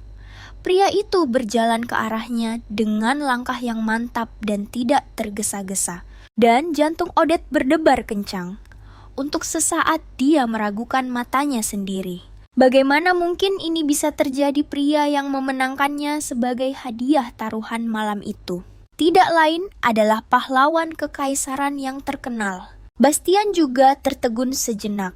Pria itu berjalan ke arahnya dengan langkah yang mantap dan tidak tergesa-gesa. Dan jantung Odette berdebar kencang. Untuk sesaat dia meragukan matanya sendiri. Bagaimana mungkin ini bisa terjadi pria yang memenangkannya sebagai hadiah taruhan malam itu? Tidak lain adalah pahlawan kekaisaran yang terkenal. Bastian juga tertegun sejenak.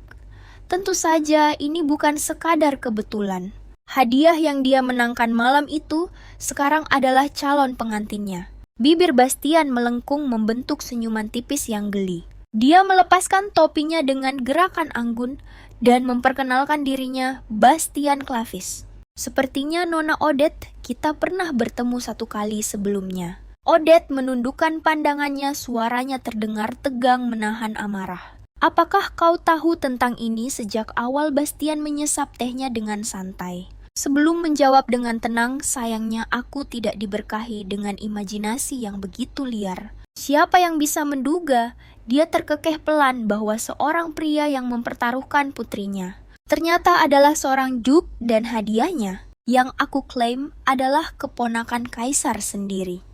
Tentu saja ini bukan sekadar kebetulan. Hadiah yang dia menangkan malam itu sekarang adalah calon pengantinnya. Bibir Bastian melengkung membentuk senyuman tipis yang geli. Dia melepaskan topinya dengan gerakan anggun dan memperkenalkan dirinya Bastian Clavis. Sepertinya Nona Odette, kita pernah bertemu 1 kali sebelumnya. Odette menundukkan pandangannya, suaranya terdengar tegang menahan amarah. Apakah kau tahu tentang ini? Sejak awal Bastian menyesap tehnya dengan santai. Sebelum menjawab dengan tenang, sayangnya aku tidak diberkahi dengan imajinasi yang begitu liar. Siapa yang bisa menduga, dia terkekeh pelan bahwa seorang pria yang mempertaruhkan putrinya ternyata adalah seorang duke dan hadiahnya yang aku klaim adalah keponakan kaisar sendiri.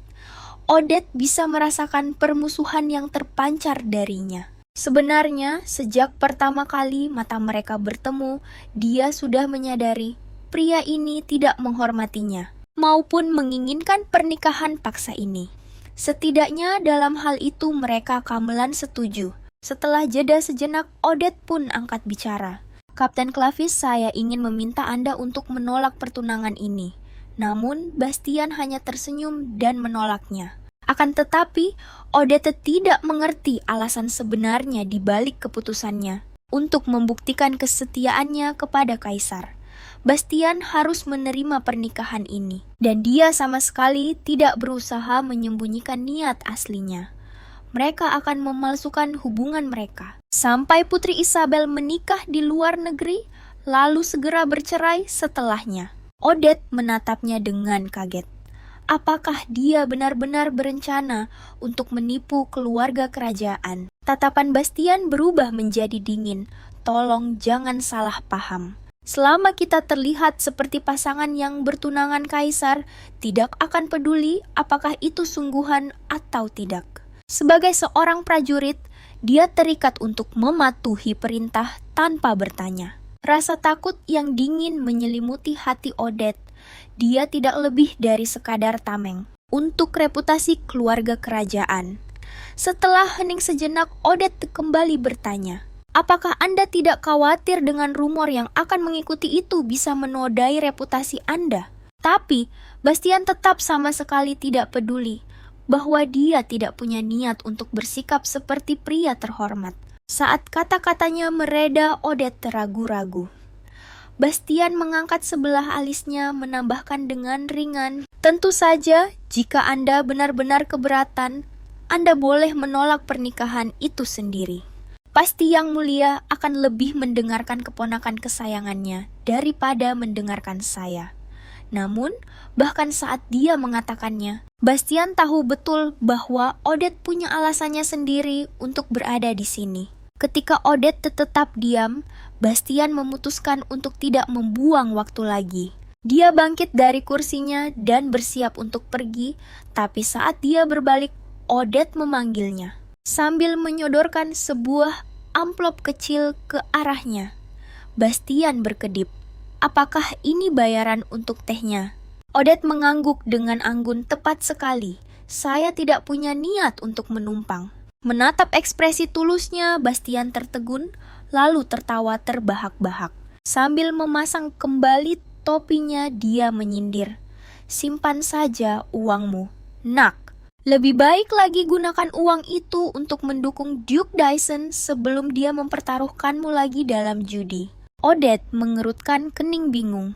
Odette bisa merasakan permusuhan yang terpancar darinya. Sebenarnya, sejak pertama kali mata mereka bertemu, dia sudah menyadari pria ini tidak menghormatinya maupun menginginkan pernikahan paksa ini. Setidaknya dalam hal itu mereka kamelan setuju. Setelah jeda sejenak, Odette pun angkat bicara. Kapten Clavis, saya ingin meminta Anda untuk menolak pertunangan ini. Namun, Bastian hanya tersenyum dan menolaknya. Akan tetapi, Odette tidak mengerti alasan sebenarnya di balik keputusannya untuk membuktikan kesetiaannya kepada kaisar. Bastian harus menerima pernikahan ini, dan dia sama sekali tidak berusaha menyembunyikan niat aslinya. Mereka akan memalsukan hubungan mereka, sampai Putri Isabel menikah di luar negeri, lalu segera bercerai setelahnya. Odette menatapnya dengan kaget. Apakah dia benar-benar berencana untuk menipu keluarga kerajaan? Tatapan Bastian berubah menjadi dingin. Tolong jangan salah paham. Selama kita terlihat seperti pasangan yang bertunangan kaisar, tidak akan peduli apakah itu sungguhan atau tidak. Sebagai seorang prajurit, dia terikat untuk mematuhi perintah tanpa bertanya. Rasa takut yang dingin menyelimuti hati Odette. Dia tidak lebih dari sekadar tameng untuk reputasi keluarga kerajaan. Setelah hening sejenak, Odette kembali bertanya, apakah Anda tidak khawatir dengan rumor yang akan mengikuti itu bisa menodai reputasi Anda? Tapi, Bastian tetap sama sekali tidak peduli bahwa dia tidak punya niat untuk bersikap seperti pria terhormat. Saat kata-katanya mereda, Odette ragu-ragu. Bastian mengangkat sebelah alisnya, menambahkan dengan ringan, tentu saja, jika Anda benar-benar keberatan, Anda boleh menolak pernikahan itu sendiri. Pasti Yang Mulia akan lebih mendengarkan keponakan kesayangannya daripada mendengarkan saya. Namun, bahkan saat dia mengatakannya, Bastian tahu betul bahwa Odette punya alasannya sendiri untuk berada di sini. Ketika Odette tetap diam, Bastian memutuskan untuk tidak membuang waktu lagi. Dia bangkit dari kursinya dan bersiap untuk pergi, tapi saat dia berbalik, Odette memanggilnya sambil menyodorkan sebuah amplop kecil ke arahnya. Bastian berkedip. Apakah ini bayaran untuk tehnya? Odette mengangguk dengan anggun. Tepat sekali. Saya tidak punya niat untuk menumpang. Menatap ekspresi tulusnya, Bastian tertegun, lalu tertawa terbahak-bahak. Sambil memasang kembali topinya, dia menyindir. Simpan saja uangmu, nak. Lebih baik lagi gunakan uang itu untuk mendukung Duke Dyson sebelum dia mempertaruhkanmu lagi dalam judi. Odette mengerutkan kening bingung.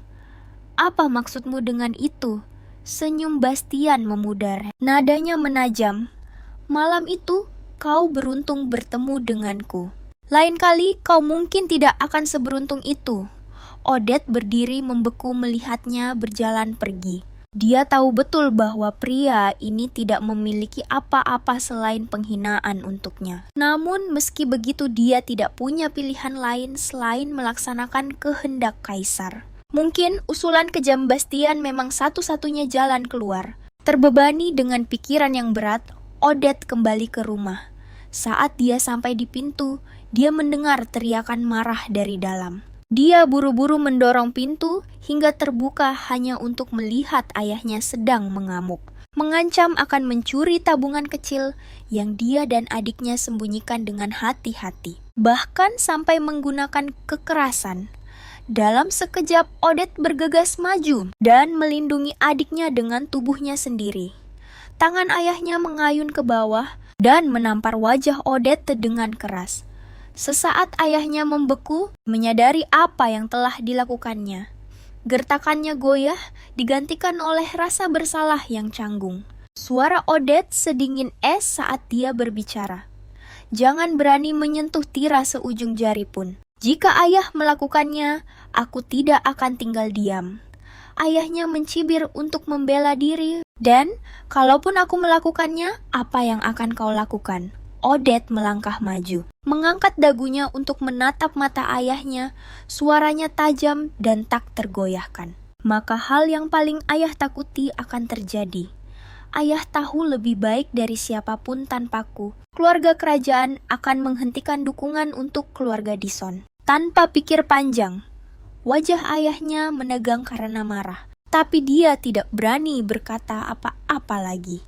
Apa maksudmu dengan itu? Senyum Bastian memudar. Nadanya menajam. Malam itu kau beruntung bertemu denganku. Lain kali kau mungkin tidak akan seberuntung itu. Odette berdiri membeku melihatnya berjalan pergi. Dia tahu betul bahwa pria ini tidak memiliki apa-apa selain penghinaan untuknya. Namun meski begitu dia tidak punya pilihan lain selain melaksanakan kehendak kaisar. Mungkin usulan kejam Bastian memang satu-satunya jalan keluar. Terbebani dengan pikiran yang berat, Odette kembali ke rumah. Saat dia sampai di pintu, dia mendengar teriakan marah dari dalam. Dia buru-buru mendorong pintu hingga terbuka hanya untuk melihat ayahnya sedang mengamuk. Mengancam akan mencuri tabungan kecil yang dia dan adiknya sembunyikan dengan hati-hati. Bahkan sampai menggunakan kekerasan. Dalam sekejap, Odette bergegas maju dan melindungi adiknya dengan tubuhnya sendiri. Tangan ayahnya mengayun ke bawah dan menampar wajah Odette dengan keras. Sesaat ayahnya membeku, menyadari apa yang telah dilakukannya. Gertakannya goyah, digantikan oleh rasa bersalah yang canggung. Suara Odette sedingin es saat dia berbicara. Jangan berani menyentuh Tira seujung jari pun. Jika ayah melakukannya, aku tidak akan tinggal diam. Ayahnya mencibir untuk membela diri, dan kalaupun aku melakukannya, apa yang akan kau lakukan? Odette melangkah maju, mengangkat dagunya untuk menatap mata ayahnya, suaranya tajam dan tak tergoyahkan. Maka hal yang paling ayah takuti akan terjadi. Ayah tahu lebih baik dari siapapun tanpaku. Keluarga kerajaan akan menghentikan dukungan untuk keluarga Dyson. Tanpa pikir panjang, wajah ayahnya menegang karena marah. Tapi dia tidak berani berkata apa-apa lagi.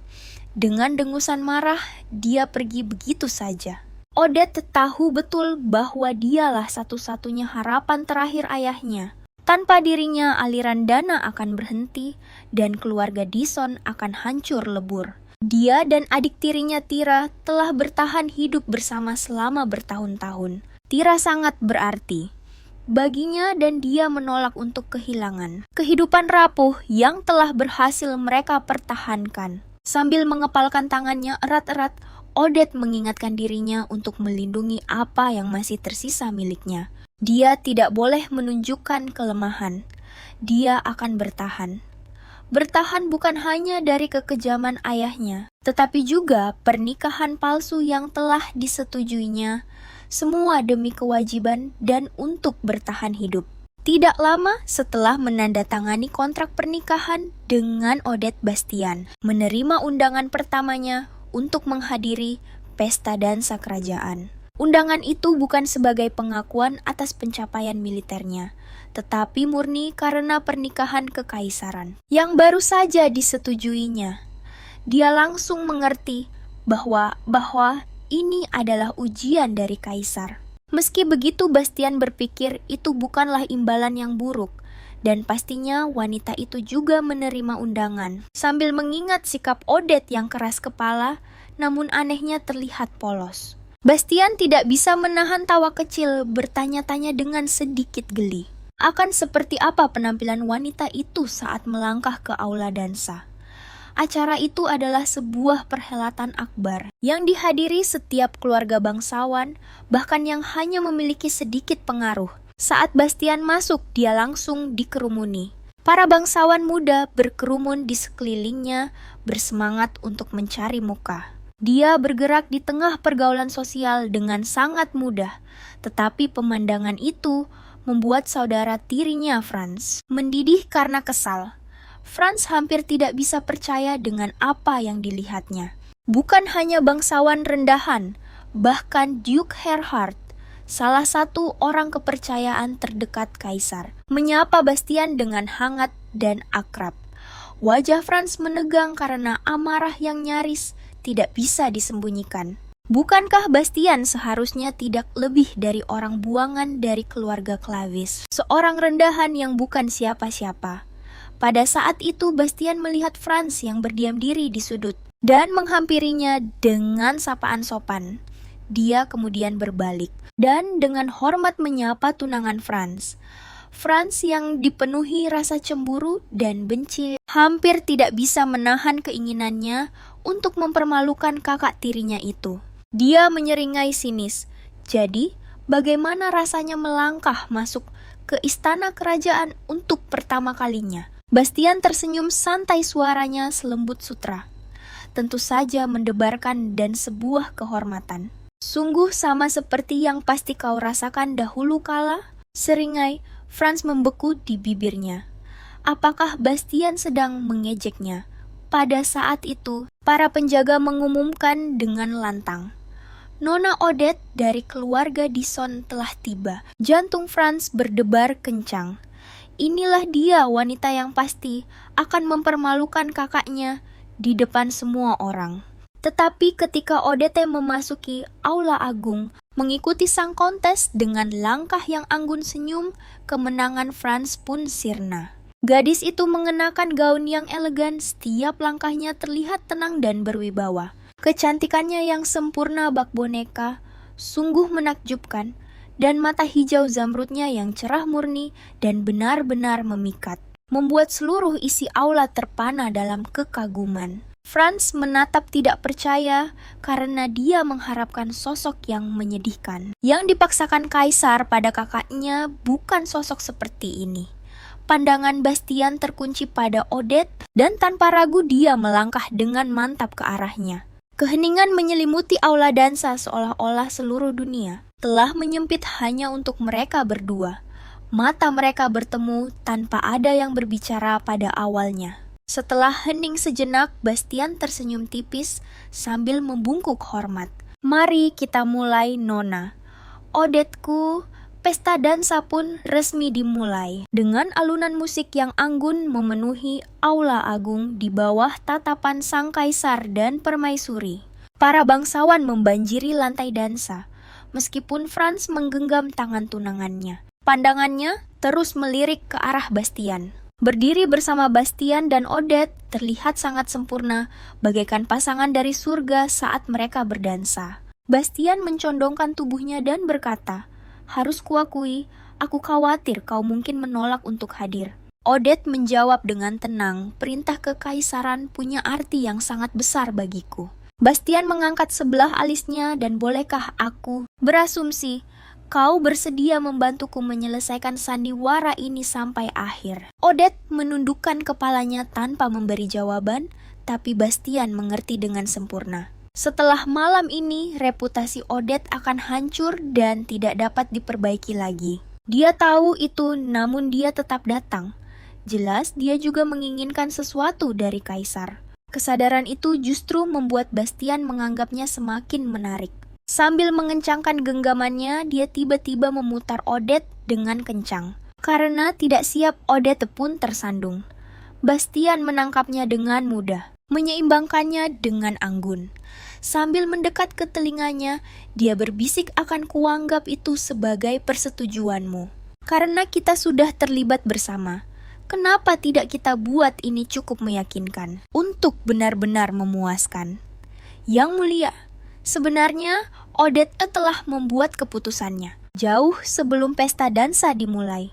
Dengan dengusan marah, dia pergi begitu saja. Odette tahu betul bahwa dialah satu-satunya harapan terakhir ayahnya. Tanpa dirinya, aliran dana akan berhenti dan keluarga Dyson akan hancur lebur. Dia dan adik tirinya Tira telah bertahan hidup bersama selama bertahun-tahun. Tira sangat berarti baginya dan dia menolak untuk kehilangan kehidupan rapuh yang telah berhasil mereka pertahankan. Sambil mengepalkan tangannya erat-erat, Odette mengingatkan dirinya untuk melindungi apa yang masih tersisa miliknya. Dia tidak boleh menunjukkan kelemahan. Dia akan bertahan. Bertahan bukan hanya dari kekejaman ayahnya, tetapi juga pernikahan palsu yang telah disetujuinya, semua demi kewajiban dan untuk bertahan hidup. Tidak lama setelah menandatangani kontrak pernikahan dengan Odette Bastian, menerima undangan pertamanya untuk menghadiri pesta dansa kerajaan. Undangan itu bukan sebagai pengakuan atas pencapaian militernya, tetapi murni karena pernikahan kekaisaran yang baru saja disetujuinya. Dia langsung mengerti bahwa ini adalah ujian dari kaisar. Meski begitu, Bastian berpikir itu bukanlah imbalan yang buruk, dan pastinya wanita itu juga menerima undangan. Sambil mengingat sikap Odette yang keras kepala, namun anehnya terlihat polos. Bastian tidak bisa menahan tawa kecil, bertanya-tanya dengan sedikit geli. Akan seperti apa penampilan wanita itu saat melangkah ke aula dansa? Acara itu adalah sebuah perhelatan akbar yang dihadiri setiap keluarga bangsawan, bahkan yang hanya memiliki sedikit pengaruh. Saat Bastian masuk, dia langsung dikerumuni. Para bangsawan muda berkerumun di sekelilingnya, bersemangat untuk mencari muka. Dia bergerak di tengah pergaulan sosial dengan sangat mudah, tetapi pemandangan itu membuat saudara tirinya Franz mendidih karena kesal. Franz hampir tidak bisa percaya dengan apa yang dilihatnya. Bukan hanya bangsawan rendahan, bahkan Duke Erhard, salah satu orang kepercayaan terdekat kaisar, menyapa Bastian dengan hangat dan akrab. Wajah Franz menegang karena amarah yang nyaris tidak bisa disembunyikan. Bukankah Bastian seharusnya tidak lebih dari orang buangan dari keluarga Clavis, seorang rendahan yang bukan siapa-siapa? Pada saat itu Bastian melihat Franz yang berdiam diri di sudut. dan menghampirinya dengan sapaan sopan. Dia kemudian berbalik dan dengan hormat menyapa tunangan Franz. Franz yang dipenuhi rasa cemburu dan benci hampir tidak bisa menahan keinginannya untuk mempermalukan kakak tirinya itu. Dia menyeringai sinis. Jadi, bagaimana rasanya melangkah masuk ke istana kerajaan untuk pertama kalinya? Bastian tersenyum santai, suaranya selembut sutra. Tentu saja mendebarkan dan sebuah kehormatan. Sungguh sama seperti yang pasti kau rasakan dahulu kala, seringai Franz membeku di bibirnya. Apakah Bastian sedang mengejeknya? Pada saat itu, para penjaga mengumumkan dengan lantang, Nona Odette dari keluarga Dison telah tiba. Jantung Franz berdebar kencang. Inilah dia wanita yang pasti akan mempermalukan kakaknya di depan semua orang. Tetapi ketika Odette memasuki aula agung, mengikuti sang kontes dengan langkah yang anggun senyum, kemenangan Franz pun sirna. Gadis itu mengenakan gaun yang elegan, setiap langkahnya terlihat tenang dan berwibawa. Kecantikannya yang sempurna bak boneka, sungguh menakjubkan, dan mata hijau zamrudnya yang cerah murni dan benar-benar memikat, membuat seluruh isi aula terpana dalam kekaguman. Franz menatap tidak percaya karena dia mengharapkan sosok yang menyedihkan. Yang dipaksakan kaisar pada kakaknya bukan sosok seperti ini. Pandangan Bastian terkunci pada Odette dan tanpa ragu dia melangkah dengan mantap ke arahnya. Keheningan menyelimuti aula dansa seolah-olah seluruh dunia telah menyempit hanya untuk mereka berdua. Mata mereka bertemu tanpa ada yang berbicara pada awalnya. Setelah hening sejenak, Bastian tersenyum tipis sambil membungkuk hormat. Mari kita mulai, Nona. Odetteku, pesta dansa pun resmi dimulai. Dengan alunan musik yang anggun memenuhi aula agung di bawah tatapan sang kaisar dan permaisuri. Para bangsawan membanjiri lantai dansa. Meskipun Franz menggenggam tangan tunangannya, pandangannya terus melirik ke arah Bastian. Berdiri bersama Bastian dan Odette terlihat sangat sempurna, bagaikan pasangan dari surga saat mereka berdansa. Bastian mencondongkan tubuhnya dan berkata, "Harus kuakui, aku khawatir kau mungkin menolak untuk hadir." Odette menjawab dengan tenang, "Perintah kekaisaran punya arti yang sangat besar bagiku." Bastian mengangkat sebelah alisnya dan bolehkah aku berasumsi kau bersedia membantuku menyelesaikan sandiwara ini sampai akhir? Odette menundukkan kepalanya tanpa memberi jawaban, tapi Bastian mengerti dengan sempurna. Setelah malam ini, reputasi Odette akan hancur dan tidak dapat diperbaiki lagi. Dia tahu itu, namun dia tetap datang. Jelas dia juga menginginkan sesuatu dari kaisar. Kesadaran itu justru membuat Bastian menganggapnya semakin menarik. Sambil mengencangkan genggamannya, dia tiba-tiba memutar Odette dengan kencang. Karena tidak siap, Odette pun tersandung. Bastian menangkapnya dengan mudah, menyeimbangkannya dengan anggun. Sambil mendekat ke telinganya, dia berbisik, "Akan kuanggap itu sebagai persetujuanmu. Karena kita sudah terlibat bersama, kenapa tidak kita buat ini cukup meyakinkan untuk benar-benar memuaskan?" Yang mulia, sebenarnya Odette telah membuat keputusannya jauh sebelum pesta dansa dimulai.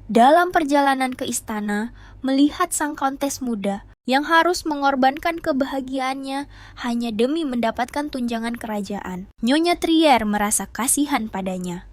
Dalam perjalanan ke istana, melihat sang kontes muda yang harus mengorbankan kebahagiaannya hanya demi mendapatkan tunjangan kerajaan, Nyonya Trier merasa kasihan padanya.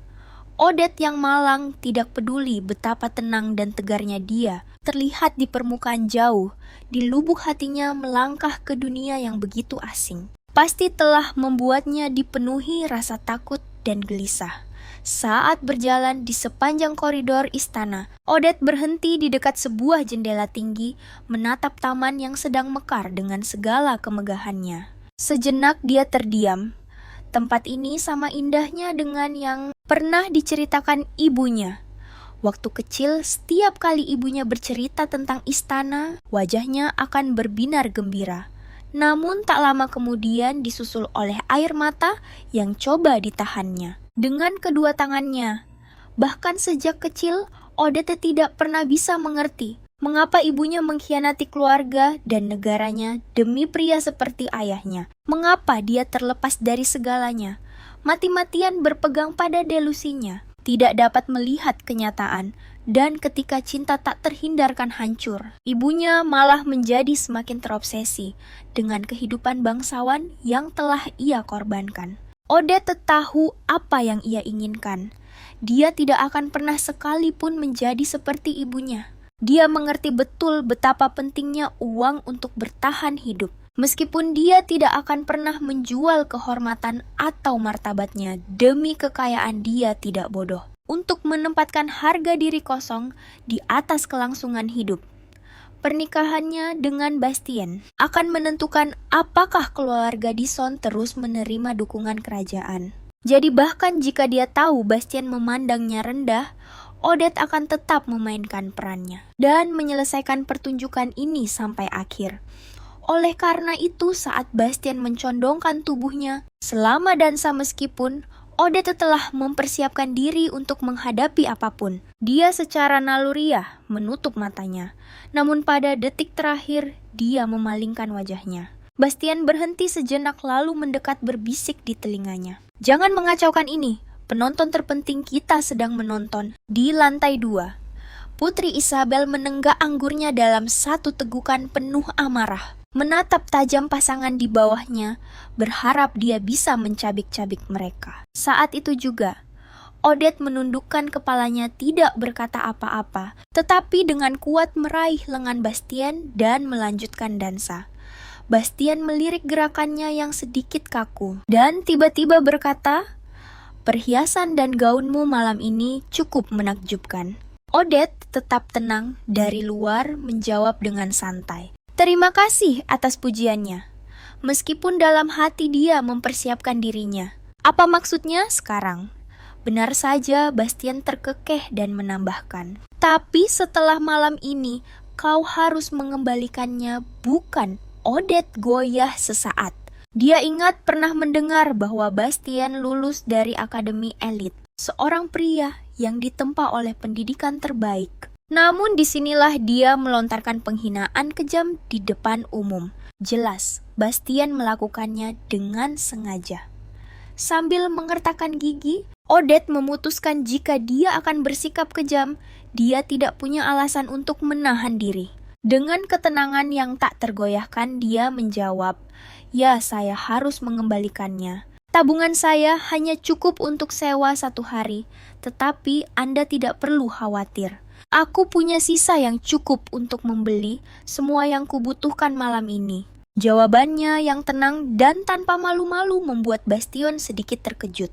Odette yang malang tidak peduli betapa tenang dan tegarnya dia terlihat di permukaan jauh, di lubuk hatinya melangkah ke dunia yang begitu asing. Pasti telah membuatnya dipenuhi rasa takut dan gelisah. Saat berjalan di sepanjang koridor istana, Odette berhenti di dekat sebuah jendela tinggi, menatap taman yang sedang mekar dengan segala kemegahannya. Sejenak dia terdiam. Tempat ini sama indahnya dengan yang pernah diceritakan ibunya. Waktu kecil, setiap kali ibunya bercerita tentang istana, wajahnya akan berbinar gembira. Namun tak lama kemudian disusul oleh air mata yang coba ditahannya dengan kedua tangannya. Bahkan sejak kecil, Odette tidak pernah bisa mengerti Mengapa ibunya mengkhianati keluarga dan negaranya demi pria seperti ayahnya? Mengapa dia terlepas dari segalanya? Mati-matian berpegang pada delusinya, tidak dapat melihat kenyataan, dan ketika cinta tak terhindarkan hancur, ibunya malah menjadi semakin terobsesi dengan kehidupan bangsawan yang telah ia korbankan. Odette tahu apa yang ia inginkan. Dia tidak akan pernah sekalipun menjadi seperti ibunya. Dia mengerti betul betapa pentingnya uang untuk bertahan hidup. Meskipun dia tidak akan pernah menjual kehormatan atau martabatnya demi kekayaan, dia tidak bodoh untuk menempatkan harga diri kosong di atas kelangsungan hidup. Pernikahannya dengan Bastien akan menentukan apakah keluarga Dison terus menerima dukungan kerajaan. Jadi bahkan jika dia tahu Bastien memandangnya rendah, Odette akan tetap memainkan perannya dan menyelesaikan pertunjukan ini sampai akhir. Oleh karena itu, saat Bastien mencondongkan tubuhnya selama dansa, meskipun Odette telah mempersiapkan diri untuk menghadapi apapun, dia secara naluriah menutup matanya. Namun pada detik terakhir, dia memalingkan wajahnya. Bastien berhenti sejenak lalu mendekat berbisik di telinganya. "Jangan mengacaukan ini. Penonton terpenting kita sedang menonton." Di lantai 2, Putri Isabel menenggak anggurnya dalam satu tegukan penuh amarah, menatap tajam pasangan di bawahnya, berharap dia bisa mencabik-cabik mereka. Saat itu juga, Odette menundukkan kepalanya, tidak berkata apa-apa, tetapi dengan kuat meraih lengan Bastien dan melanjutkan dansa. Bastien melirik gerakannya yang sedikit kaku, dan tiba-tiba berkata, "Perhiasan dan gaunmu malam ini cukup menakjubkan." Odette tetap tenang dari luar menjawab dengan santai, "Terima kasih atas pujiannya." Meskipun dalam hati dia mempersiapkan dirinya. Apa maksudnya sekarang? Benar saja, Bastien terkekeh dan menambahkan, "Tapi setelah malam ini, kau harus mengembalikannya, bukan?" Odette goyah sesaat. Dia ingat pernah mendengar bahwa Bastien lulus dari akademi elit, seorang pria yang ditempa oleh pendidikan terbaik. Namun disinilah dia melontarkan penghinaan kejam di depan umum. Jelas, Bastien melakukannya dengan sengaja. Sambil mengertakkan gigi, Odette memutuskan jika dia akan bersikap kejam, dia tidak punya alasan untuk menahan diri. Dengan ketenangan yang tak tergoyahkan, dia menjawab, "Ya, saya harus mengembalikannya. Tabungan saya hanya cukup untuk sewa 1 hari, tetapi Anda tidak perlu khawatir. Aku punya sisa yang cukup untuk membeli semua yang kubutuhkan malam ini." Jawabannya yang tenang dan tanpa malu-malu membuat Bastien sedikit terkejut.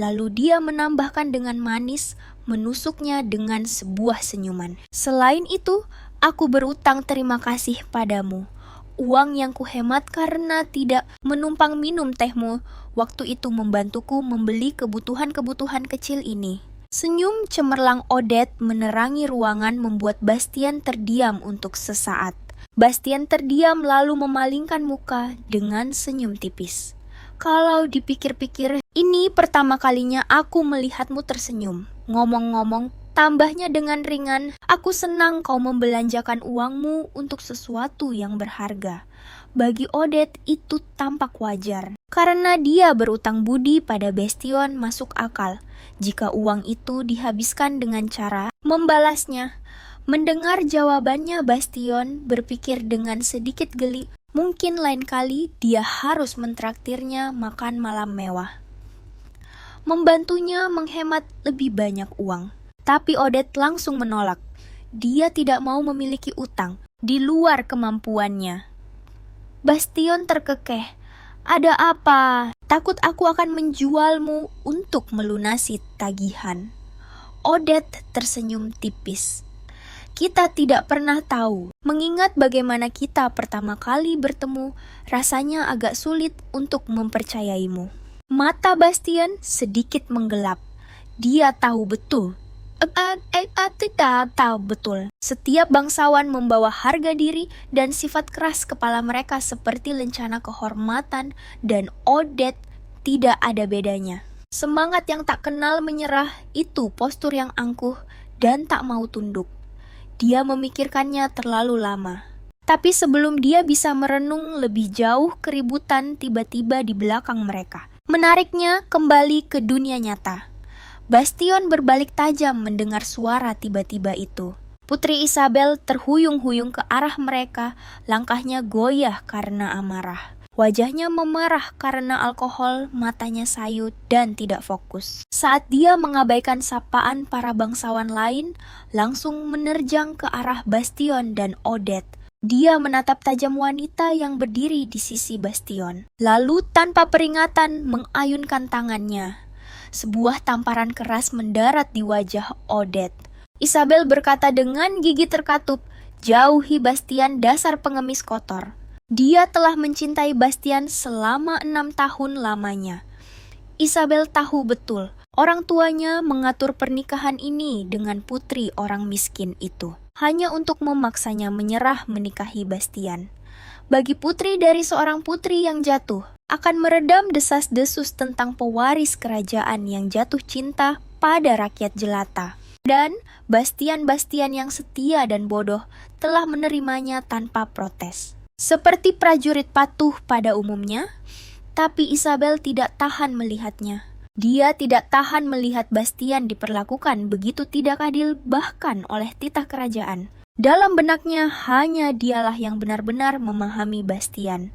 Lalu dia menambahkan dengan manis, menusuknya dengan sebuah senyuman, "Selain itu, aku berutang terima kasih padamu. Uang yang kuhemat karena tidak menumpang minum tehmu waktu itu membantuku membeli kebutuhan-kebutuhan kecil ini." Senyum cemerlang Odette menerangi ruangan membuat Bastien terdiam untuk sesaat. Bastien terdiam lalu memalingkan muka dengan senyum tipis. "Kalau dipikir-pikir, ini pertama kalinya aku melihatmu tersenyum. Ngomong-ngomong," tambahnya dengan ringan, "aku senang kau membelanjakan uangmu untuk sesuatu yang berharga." Bagi Odette itu tampak wajar, karena dia berutang budi pada Bastien masuk akal jika uang itu dihabiskan dengan cara membalasnya. Mendengar jawabannya, Bastien berpikir dengan sedikit geli, mungkin lain kali dia harus mentraktirnya makan malam mewah, membantunya menghemat lebih banyak uang. Tapi Odette langsung menolak. Dia tidak mau memiliki utang di luar kemampuannya. Bastien terkekeh. "Ada apa? Takut aku akan menjualmu untuk melunasi tagihan." Odette tersenyum tipis. "Kita tidak pernah tahu. Mengingat bagaimana kita pertama kali bertemu, rasanya agak sulit untuk mempercayaimu." Mata Bastien sedikit menggelap. Dia tahu betul. Tidak tahu betul. Setiap bangsawan membawa harga diri dan sifat keras kepala mereka seperti lencana kehormatan, dan Odette tidak ada bedanya. Semangat yang tak kenal menyerah, itu postur yang angkuh dan tak mau tunduk. Dia memikirkannya terlalu lama. Tapi sebelum dia bisa merenung lebih jauh, keributan tiba-tiba di belakang mereka. Menariknya kembali ke dunia nyata. Bastion berbalik tajam mendengar suara tiba-tiba itu. Putri Isabel terhuyung-huyung ke arah mereka, langkahnya goyah karena amarah. Wajahnya memerah karena alkohol, matanya sayut dan tidak fokus. Saat dia mengabaikan sapaan para bangsawan lain, langsung menerjang ke arah Bastion dan Odette. Dia menatap tajam wanita yang berdiri di sisi Bastion. Lalu tanpa peringatan mengayunkan tangannya. Sebuah tamparan keras mendarat di wajah Odette. Isabel berkata dengan gigi terkatup, "Jauhi Bastian, dasar pengemis kotor." Dia telah mencintai Bastian selama 6 tahun lamanya. Isabel tahu betul, orang tuanya mengatur pernikahan ini dengan putri orang miskin itu, hanya untuk memaksanya menyerah menikahi Bastian. Bagi putri dari seorang putri yang jatuh, akan meredam desas-desus tentang pewaris kerajaan yang jatuh cinta pada rakyat jelata. Dan Bastian-Bastian yang setia dan bodoh telah menerimanya tanpa protes. Seperti prajurit patuh pada umumnya, tapi Isabel tidak tahan melihatnya. Dia tidak tahan melihat Bastian diperlakukan begitu tidak adil bahkan oleh titah kerajaan. Dalam benaknya hanya dialah yang benar-benar memahami Bastian.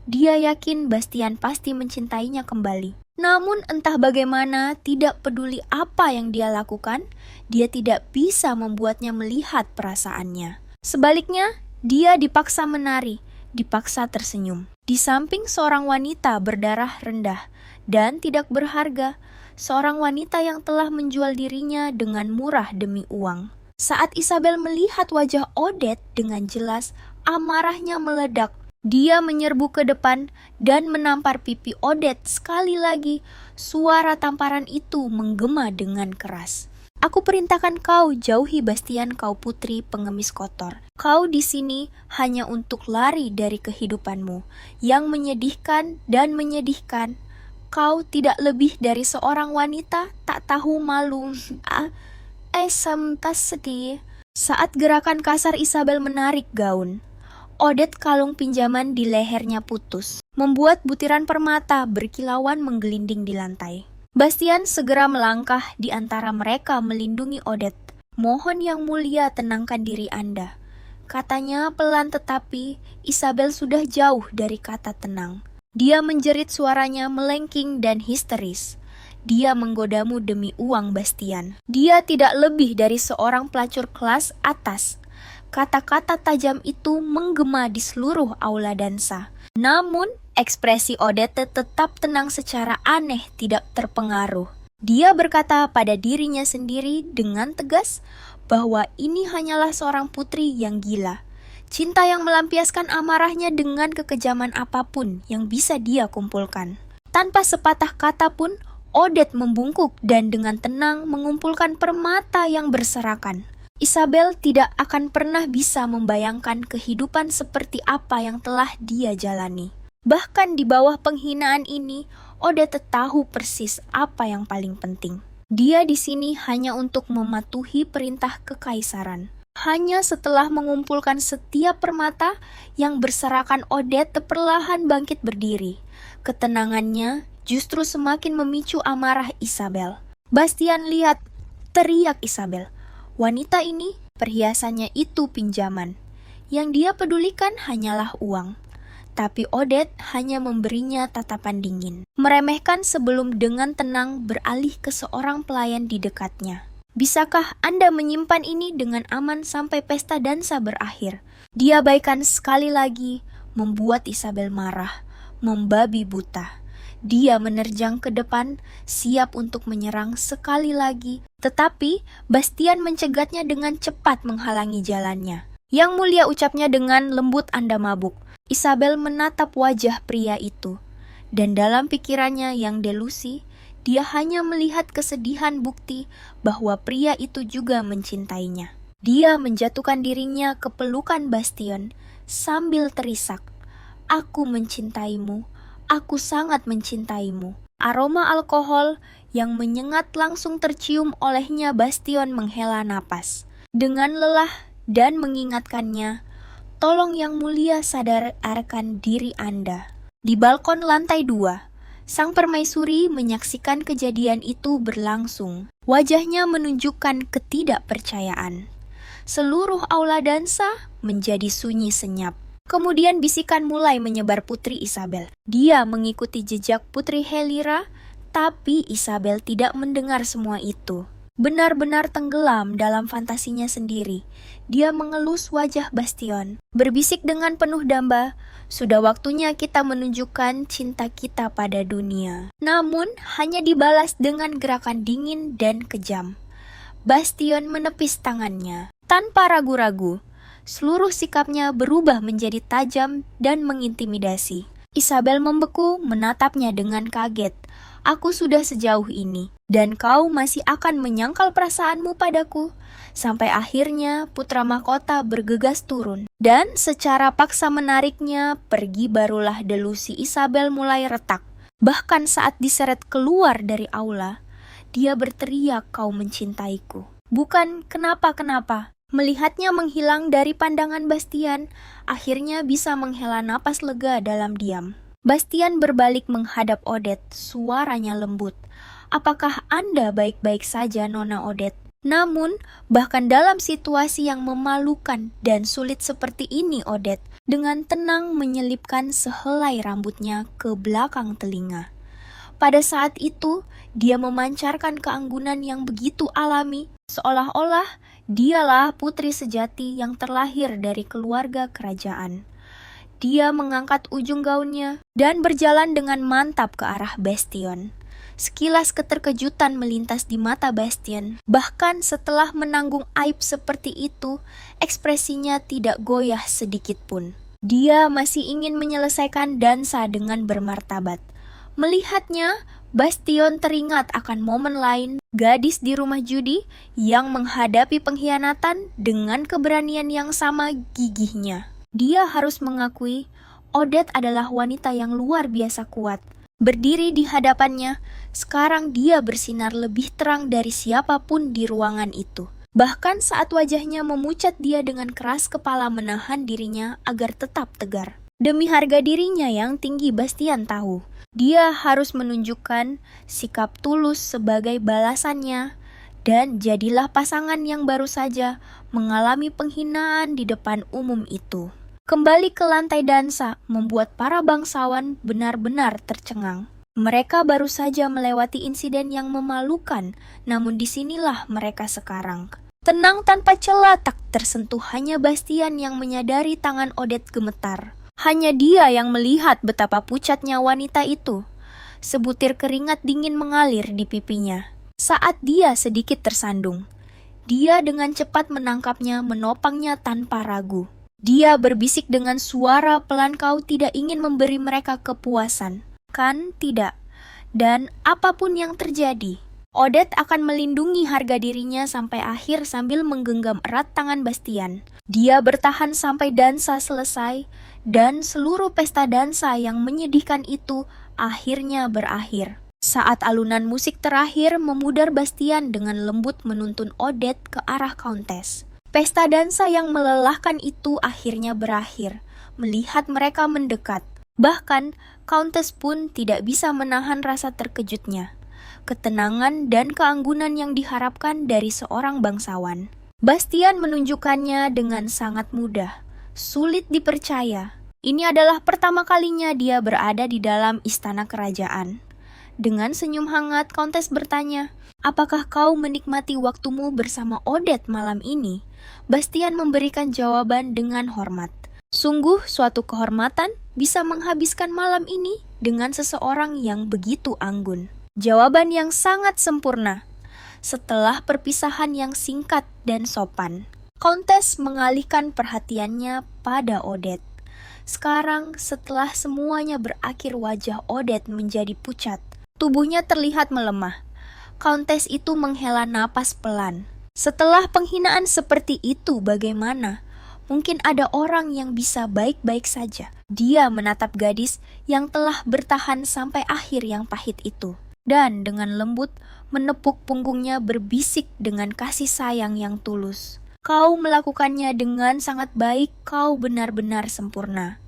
Dia yakin Bastian pasti mencintainya kembali. Namun entah bagaimana, tidak peduli apa yang dia lakukan, dia tidak bisa membuatnya melihat perasaannya. Sebaliknya, dia dipaksa menari, dipaksa tersenyum. Di samping seorang wanita berdarah rendah dan tidak berharga, seorang wanita yang telah menjual dirinya dengan murah demi uang. Saat Isabel melihat wajah Odette dengan jelas, amarahnya meledak. Dia menyerbu ke depan dan menampar pipi Odette sekali lagi. Suara tamparan itu menggema dengan keras. "Aku perintahkan kau jauhi Bastian, kau putri pengemis kotor. Kau di sini hanya untuk lari dari kehidupanmu yang menyedihkan dan menyedihkan. Kau tidak lebih dari seorang wanita tak tahu malu." Sedih. Saat gerakan kasar Isabel menarik gaun, Odette kalung pinjaman di lehernya putus, membuat butiran permata berkilauan menggelinding di lantai. Bastian segera melangkah di antara mereka melindungi Odette. "Mohon yang mulia tenangkan diri Anda," katanya pelan, tetapi Isabel sudah jauh dari kata tenang. Dia menjerit, suaranya melengking dan histeris. "Dia menggodamu demi uang, Bastian. Dia tidak lebih dari seorang pelacur kelas atas." Kata-kata tajam itu menggema di seluruh aula dansa. Namun, ekspresi Odette tetap tenang, secara aneh tidak terpengaruh. Dia berkata pada dirinya sendiri dengan tegas bahwa ini hanyalah seorang putri yang gila. Cinta yang melampiaskan amarahnya dengan kekejaman apapun yang bisa dia kumpulkan. Tanpa sepatah kata pun, Odette membungkuk dan dengan tenang mengumpulkan permata yang berserakan. Isabel tidak akan pernah bisa membayangkan kehidupan seperti apa yang telah dia jalani. Bahkan di bawah penghinaan ini, Odette tahu persis apa yang paling penting. Dia di sini hanya untuk mematuhi perintah kekaisaran. Hanya setelah mengumpulkan setiap permata yang berserakan, Odette perlahan bangkit berdiri. Ketenangannya justru semakin memicu amarah Isabel. "Bastian, lihat!" teriak Isabel. Wanita ini, perhiasannya itu pinjaman. Yang dia pedulikan hanyalah uang. Tapi Odette hanya memberinya tatapan dingin. Meremehkan sebelum dengan tenang beralih ke seorang pelayan di dekatnya. "Bisakah Anda menyimpan ini dengan aman sampai pesta dansa berakhir?" Diabaikan sekali lagi, membuat Isabel marah, membabi buta. Dia menerjang ke depan, siap untuk menyerang sekali lagi. Tetapi Bastian mencegatnya dengan cepat menghalangi jalannya. "Yang mulia," ucapnya dengan lembut, "Anda mabuk." Isabel menatap wajah pria itu. Dan dalam pikirannya yang delusi, dia hanya melihat kesedihan bukti bahwa pria itu juga mencintainya. Dia menjatuhkan dirinya ke pelukan Bastian sambil terisak, "Aku mencintaimu. Aku sangat mencintaimu." Aroma alkohol yang menyengat langsung tercium olehnya. Bastian menghela napas. Dengan lelah, dan mengingatkannya, "Tolong Yang Mulia sadarkan diri Anda." Di balkon lantai 2, sang permaisuri menyaksikan kejadian itu berlangsung. Wajahnya menunjukkan ketidakpercayaan. Seluruh aula dansa menjadi sunyi senyap. Kemudian bisikan mulai menyebar Putri Isabel. Dia mengikuti jejak Putri Helira, tapi Isabel tidak mendengar semua itu. Benar-benar tenggelam dalam fantasinya sendiri. Dia mengelus wajah Bastion, berbisik dengan penuh damba, "Sudah waktunya kita menunjukkan cinta kita pada dunia." Namun, hanya dibalas dengan gerakan dingin dan kejam. Bastion menepis tangannya. Tanpa ragu-ragu, seluruh sikapnya berubah menjadi tajam dan mengintimidasi. Isabel membeku menatapnya dengan kaget. "Aku sudah sejauh ini, dan kau masih akan menyangkal perasaanmu padaku?" Sampai akhirnya putra mahkota bergegas turun, dan secara paksa menariknya pergi. Barulah delusi Isabel mulai retak. Bahkan saat diseret keluar dari aula, dia berteriak, "Kau mencintaiku." Bukan kenapa-kenapa. Melihatnya menghilang dari pandangan Bastian, akhirnya bisa menghela napas lega dalam diam. Bastian berbalik menghadap Odette, suaranya lembut. "Apakah Anda baik-baik saja, Nona Odette?" Namun, bahkan dalam situasi yang memalukan dan sulit seperti ini, Odette dengan tenang menyelipkan sehelai rambutnya ke belakang telinga. Pada saat itu, dia memancarkan keanggunan yang begitu alami, seolah-olah dialah putri sejati yang terlahir dari keluarga kerajaan. Dia mengangkat ujung gaunnya dan berjalan dengan mantap ke arah Bastion. Sekilas keterkejutan melintas di mata Bastion. Bahkan setelah menanggung aib seperti itu, ekspresinya tidak goyah sedikit pun. Dia masih ingin menyelesaikan dansa dengan bermartabat. Melihatnya, Bastion teringat akan momen lain, gadis di rumah judi yang menghadapi pengkhianatan dengan keberanian yang sama gigihnya. Dia harus mengakui, Odette adalah wanita yang luar biasa kuat. Berdiri di hadapannya, sekarang dia bersinar lebih terang dari siapapun di ruangan itu. Bahkan saat wajahnya memucat, dia dengan keras kepala menahan dirinya agar tetap tegar. Demi harga dirinya yang tinggi, Bastian tahu dia harus menunjukkan sikap tulus sebagai balasannya, dan jadilah pasangan yang baru saja mengalami penghinaan di depan umum itu. Kembali ke lantai dansa membuat para bangsawan benar-benar tercengang. Mereka baru saja melewati insiden yang memalukan, namun disinilah mereka sekarang. Tenang tanpa celah, tak tersentuh, hanya Bastian yang menyadari tangan Odette gemetar. Hanya dia yang melihat betapa pucatnya wanita itu. Sebutir keringat dingin mengalir di pipinya. Saat dia sedikit tersandung, dia dengan cepat menangkapnya, menopangnya tanpa ragu. Dia berbisik dengan suara pelan, "Kau tidak ingin memberi mereka kepuasan, kan?" "Tidak. Dan apapun yang terjadi, Odette akan melindungi harga dirinya sampai akhir." Sambil menggenggam erat tangan Bastian, dia bertahan sampai dansa selesai, dan seluruh pesta dansa yang menyedihkan itu akhirnya berakhir. Saat alunan musik terakhir memudar, Bastian dengan lembut menuntun Odette ke arah Countess. Pesta dansa yang melelahkan itu akhirnya berakhir. Melihat mereka mendekat, bahkan Countess pun tidak bisa menahan rasa terkejutnya. Ketenangan dan keanggunan yang diharapkan dari seorang bangsawan. Bastian menunjukkannya dengan sangat mudah. Sulit dipercaya. Ini adalah pertama kalinya dia berada di dalam istana kerajaan. Dengan senyum hangat, Countess bertanya, "Apakah kau menikmati waktumu bersama Odette malam ini?" Bastian memberikan jawaban dengan hormat. "Sungguh suatu kehormatan bisa menghabiskan malam ini dengan seseorang yang begitu anggun." Jawaban yang sangat sempurna. Setelah perpisahan yang singkat dan sopan, Countess mengalihkan perhatiannya pada Odette. Sekarang, setelah semuanya berakhir, wajah Odette menjadi pucat. Tubuhnya terlihat melemah. Countess itu menghela napas pelan. Setelah penghinaan seperti itu, bagaimana? Mungkin ada orang yang bisa baik-baik saja. Dia menatap gadis yang telah bertahan sampai akhir yang pahit itu. Dan dengan lembut menepuk punggungnya, berbisik dengan kasih sayang yang tulus, Kau melakukannya dengan sangat baik, kau benar-benar sempurna.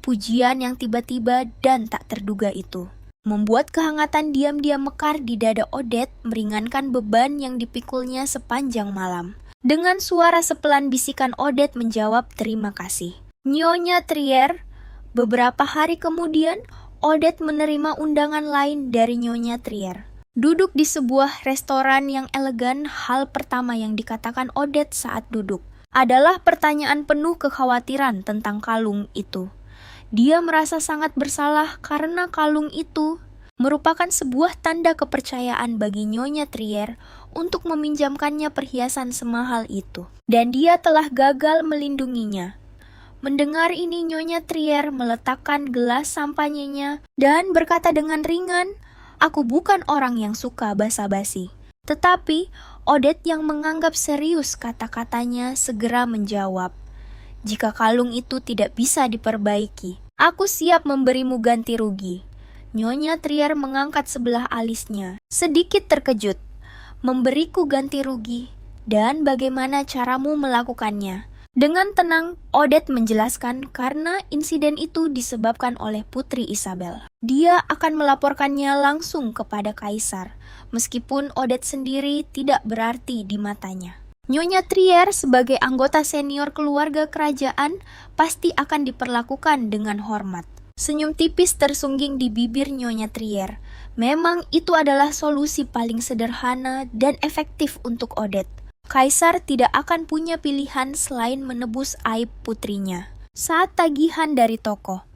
Pujian yang tiba-tiba dan tak terduga itu membuat kehangatan diam-diam mekar di dada Odette, meringankan beban yang dipikulnya sepanjang malam. Dengan suara sepelan bisikan Odette menjawab terima kasih. Nyonya Trier. Beberapa hari kemudian, Odette menerima undangan lain dari Nyonya Trier. Duduk di sebuah restoran yang elegan, hal pertama yang dikatakan Odette saat duduk adalah pertanyaan penuh kekhawatiran tentang kalung itu. Dia merasa sangat bersalah karena kalung itu merupakan sebuah tanda kepercayaan bagi Nyonya Trier untuk meminjamkannya perhiasan semahal itu. Dan dia telah gagal melindunginya. Mendengar ini, Nyonya Trier meletakkan gelas sampanyenya dan berkata dengan ringan, "Aku bukan orang yang suka basa-basi." Tetapi Odette yang menganggap serius kata-katanya segera menjawab, "Jika kalung itu tidak bisa diperbaiki, aku siap memberimu ganti rugi." Nyonya Trier mengangkat sebelah alisnya, sedikit terkejut. "Memberiku ganti rugi? Dan bagaimana caramu melakukannya?" Dengan tenang, Odette menjelaskan karena insiden itu disebabkan oleh Putri Isabel. Dia akan melaporkannya langsung kepada Kaisar, meskipun Odette sendiri tidak berarti di matanya. Nyonya Trier sebagai anggota senior keluarga kerajaan pasti akan diperlakukan dengan hormat. Senyum tipis tersungging di bibir Nyonya Trier. Memang itu adalah solusi paling sederhana dan efektif untuk Odette. Kaisar tidak akan punya pilihan selain menebus aib putrinya. Saat tagihan dari toko,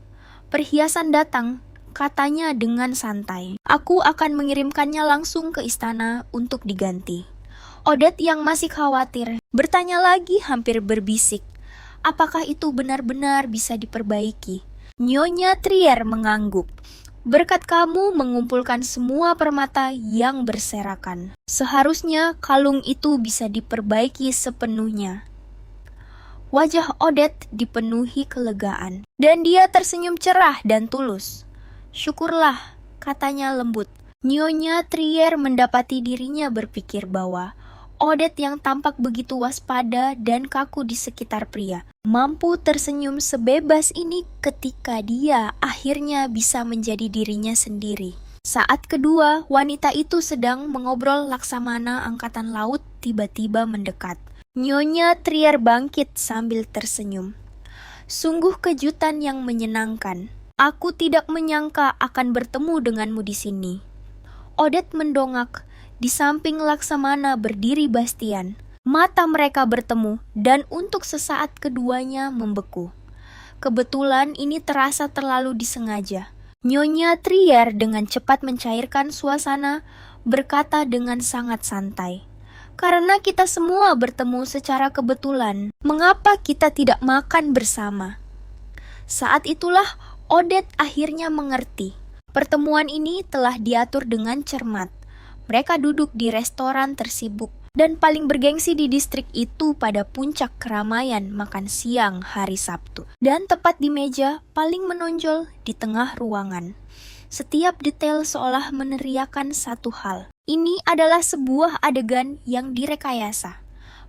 perhiasan datang, katanya dengan santai. "Aku akan mengirimkannya langsung ke istana untuk diganti." Odette yang masih khawatir bertanya lagi hampir berbisik, "Apakah itu benar-benar bisa diperbaiki?" Nyonya Trier mengangguk. "Berkat kamu mengumpulkan semua permata yang berserakan, seharusnya kalung itu bisa diperbaiki sepenuhnya." Wajah Odette dipenuhi kelegaan, dan dia tersenyum cerah dan tulus. "Syukurlah," katanya lembut. Nyonya Trier mendapati dirinya berpikir bahwa Odette yang tampak begitu waspada dan kaku di sekitar pria mampu tersenyum sebebas ini ketika dia akhirnya bisa menjadi dirinya sendiri. Saat kedua wanita itu sedang mengobrol, Laksamana Angkatan Laut tiba-tiba mendekat. Nyonya Trier bangkit sambil tersenyum. "Sungguh kejutan yang menyenangkan. Aku tidak menyangka akan bertemu denganmu di sini." Odette mendongak. Di samping Laksamana berdiri Bastian. Mata mereka bertemu dan untuk sesaat keduanya membeku. Kebetulan ini terasa terlalu disengaja. Nyonya Trier dengan cepat mencairkan suasana, berkata dengan sangat santai, "Karena kita semua bertemu secara kebetulan, mengapa kita tidak makan bersama?" Saat itulah Odette akhirnya mengerti. Pertemuan ini telah diatur dengan cermat. Mereka duduk di restoran tersibuk dan paling bergengsi di distrik itu pada puncak keramaian makan siang hari Sabtu. Dan tepat di meja paling menonjol di tengah ruangan. Setiap detail seolah meneriakan satu hal. Ini adalah sebuah adegan yang direkayasa.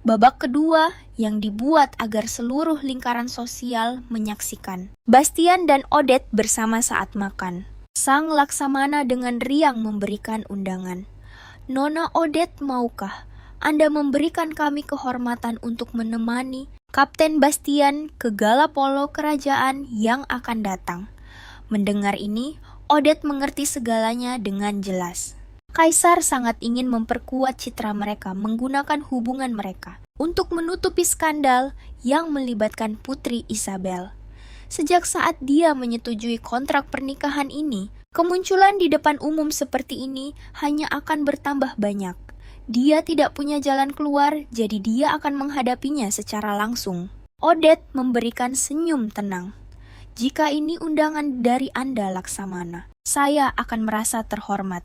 Babak kedua yang dibuat agar seluruh lingkaran sosial menyaksikan. Bastian dan Odette bersama saat makan. Sang Laksamana dengan riang memberikan undangan. "Nona Odette, maukah Anda memberikan kami kehormatan untuk menemani Kapten Bastian ke gala polo kerajaan yang akan datang?" Mendengar ini, Odette mengerti segalanya dengan jelas. Kaisar sangat ingin memperkuat citra mereka menggunakan hubungan mereka untuk menutupi skandal yang melibatkan Putri Isabel. Sejak saat dia menyetujui kontrak pernikahan ini, kemunculan di depan umum seperti ini hanya akan bertambah banyak. Dia tidak punya jalan keluar, jadi dia akan menghadapinya secara langsung. Odette memberikan senyum tenang. "Jika ini undangan dari Anda, Laksamana, saya akan merasa terhormat.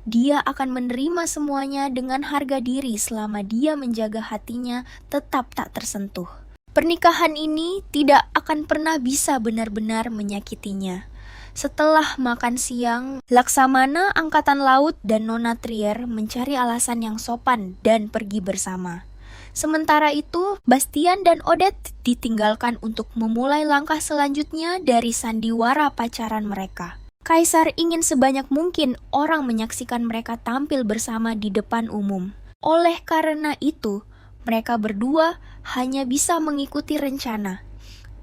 Dia akan menerima semuanya dengan harga diri selama dia menjaga hatinya tetap tak tersentuh. Pernikahan ini tidak akan pernah bisa benar-benar menyakitinya." Setelah makan siang, Laksamana Angkatan Laut dan Nona Trier mencari alasan yang sopan dan pergi bersama. Sementara itu, Bastian dan Odette ditinggalkan untuk memulai langkah selanjutnya dari sandiwara pacaran mereka. Kaisar ingin sebanyak mungkin orang menyaksikan mereka tampil bersama di depan umum. Oleh karena itu, mereka berdua hanya bisa mengikuti rencana.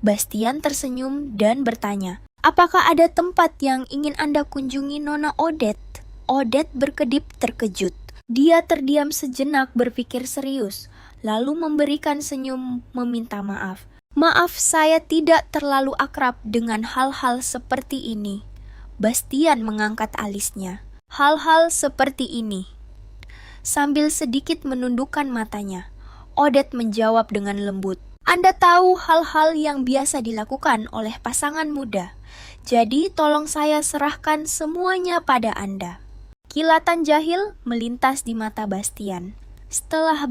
Bastian tersenyum dan bertanya, "Apakah ada tempat yang ingin Anda kunjungi, Nona Odette?" Odette berkedip terkejut. Dia terdiam sejenak berpikir serius, lalu memberikan senyum meminta maaf. "Maaf, saya tidak terlalu akrab dengan hal-hal seperti ini." Bastian mengangkat alisnya. "Hal-hal seperti ini." Sambil sedikit menundukkan matanya, Odette menjawab dengan lembut, "Anda tahu hal-hal yang biasa dilakukan oleh pasangan muda. Jadi tolong saya serahkan semuanya pada Anda." Kilatan jahil melintas di mata Bastian. Setelah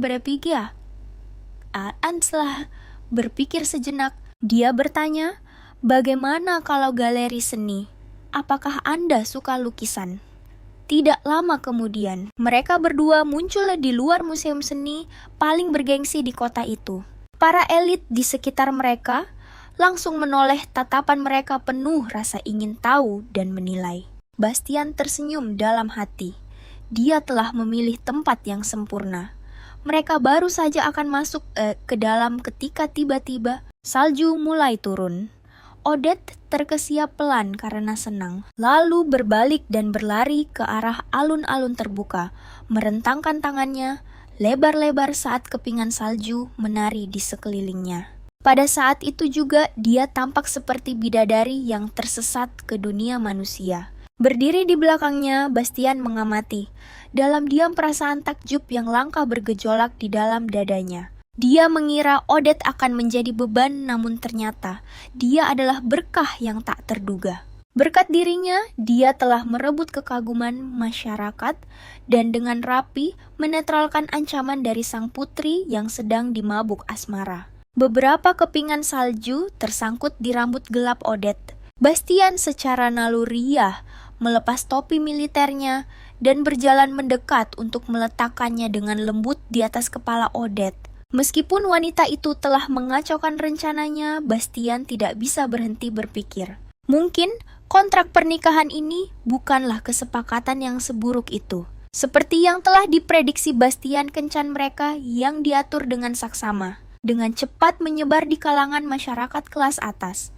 berpikir sejenak, dia bertanya, "Bagaimana kalau galeri seni? Apakah Anda suka lukisan?" Tidak lama kemudian, mereka berdua muncul di luar museum seni paling bergengsi di kota itu. Para elit di sekitar mereka langsung menoleh, tatapan mereka penuh rasa ingin tahu dan menilai. Bastian tersenyum dalam hati. Dia telah memilih tempat yang sempurna. Mereka baru saja akan masuk ke dalam ketika tiba-tiba salju mulai turun. Odette terkesiap pelan karena senang, lalu berbalik dan berlari ke arah alun-alun terbuka, merentangkan tangannya lebar-lebar saat kepingan salju menari di sekelilingnya. Pada saat itu juga dia tampak seperti bidadari yang tersesat ke dunia manusia. Berdiri di belakangnya, Bastian mengamati. Dalam diam perasaan takjub yang langka bergejolak di dalam dadanya. Dia mengira Odette akan menjadi beban, namun ternyata dia adalah berkah yang tak terduga. Berkat dirinya, dia telah merebut kekaguman masyarakat dan dengan rapi menetralkan ancaman dari sang putri yang sedang dimabuk asmara. Beberapa kepingan salju tersangkut di rambut gelap Odette. Bastian secara naluriah melepas topi militernya dan berjalan mendekat untuk meletakkannya dengan lembut di atas kepala Odette. Meskipun wanita itu telah mengacaukan rencananya, Bastian tidak bisa berhenti berpikir. Mungkin kontrak pernikahan ini bukanlah kesepakatan yang seburuk itu. Seperti yang telah diprediksi Bastian, kencan mereka yang diatur dengan saksama, dengan cepat menyebar di kalangan masyarakat kelas atas.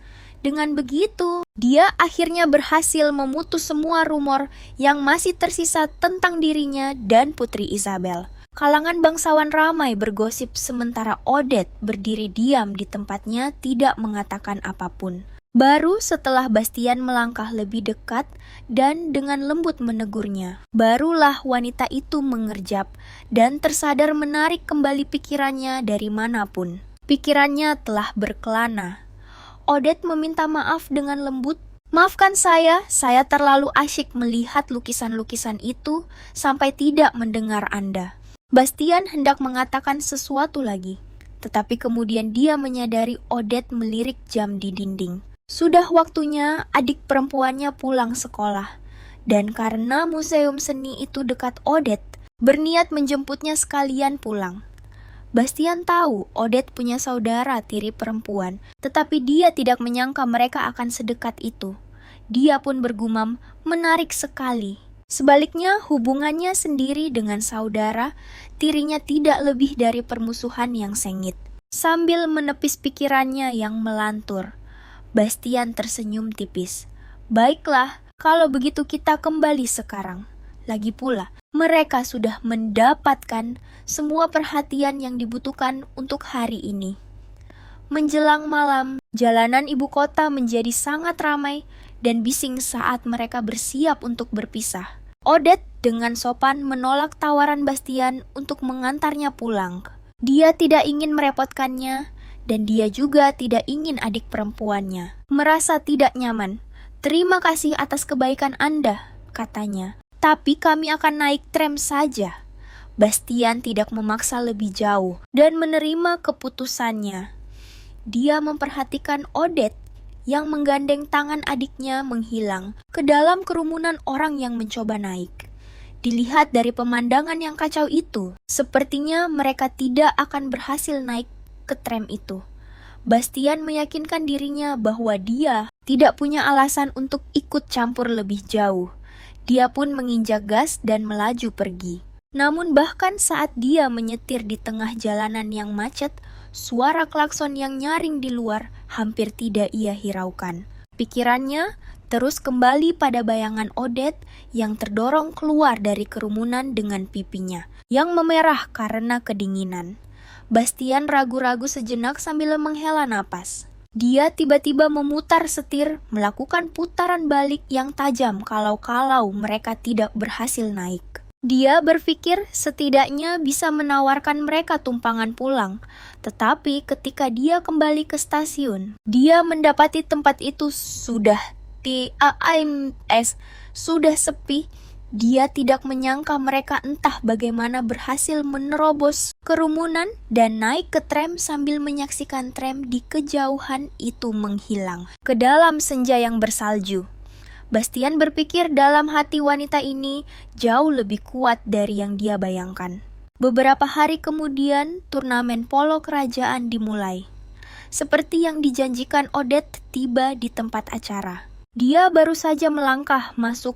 Dengan begitu, dia akhirnya berhasil memutus semua rumor yang masih tersisa tentang dirinya dan Putri Isabel. Kalangan bangsawan ramai bergosip sementara Odette berdiri diam di tempatnya tidak mengatakan apapun. Baru setelah Bastian melangkah lebih dekat dan dengan lembut menegurnya, barulah wanita itu mengerjap dan tersadar menarik kembali pikirannya dari manapun. Pikirannya telah berkelana. Odette meminta maaf dengan lembut. "Maafkan saya terlalu asyik melihat lukisan-lukisan itu sampai tidak mendengar Anda." Bastian hendak mengatakan sesuatu lagi, tetapi kemudian dia menyadari Odette melirik jam di dinding. Sudah waktunya adik perempuannya pulang sekolah, dan karena museum seni itu dekat Odette, berniat menjemputnya sekalian pulang. Bastian tahu Odette punya saudara tiri perempuan, tetapi dia tidak menyangka mereka akan sedekat itu. Dia pun bergumam, menarik sekali. Sebaliknya, hubungannya sendiri dengan saudara tirinya tidak lebih dari permusuhan yang sengit. Sambil menepis pikirannya yang melantur, Bastian tersenyum tipis. "Baiklah, kalau begitu kita kembali sekarang. Lagi pula, mereka sudah mendapatkan semua perhatian yang dibutuhkan untuk hari ini." Menjelang malam, jalanan ibu kota menjadi sangat ramai dan bising saat mereka bersiap untuk berpisah. Odette dengan sopan menolak tawaran Bastian untuk mengantarnya pulang. Dia tidak ingin merepotkannya, dan dia juga tidak ingin adik perempuannya merasa tidak nyaman. "Terima kasih atas kebaikan Anda," katanya. "Tapi kami akan naik tram saja." Bastian tidak memaksa lebih jauh dan menerima keputusannya. Dia memperhatikan Odette yang menggandeng tangan adiknya menghilang ke dalam kerumunan orang yang mencoba naik. Dilihat dari pemandangan yang kacau itu, sepertinya mereka tidak akan berhasil naik ke tram itu. Bastian meyakinkan dirinya bahwa dia tidak punya alasan untuk ikut campur lebih jauh. Dia pun menginjak gas dan melaju pergi. Namun bahkan saat dia menyetir di tengah jalanan yang macet, suara klakson yang nyaring di luar hampir tidak ia hiraukan. Pikirannya terus kembali pada bayangan Odette yang terdorong keluar dari kerumunan dengan pipinya yang memerah karena kedinginan. Bastian ragu-ragu sejenak sambil menghela napas. Dia tiba-tiba memutar setir, melakukan putaran balik yang tajam kalau-kalau mereka tidak berhasil naik. Dia berpikir setidaknya bisa menawarkan mereka tumpangan pulang. Tetapi ketika dia kembali ke stasiun, dia mendapati tempat itu sudah sepi. Dia tidak menyangka mereka entah bagaimana berhasil menerobos kerumunan dan naik ke tram sambil menyaksikan tram di kejauhan itu menghilang ke dalam senja yang bersalju. Bastian berpikir dalam hati wanita ini jauh lebih kuat dari yang dia bayangkan. Beberapa hari kemudian, turnamen polo kerajaan dimulai. Seperti yang dijanjikan, Odette tiba di tempat acara. Dia baru saja melangkah masuk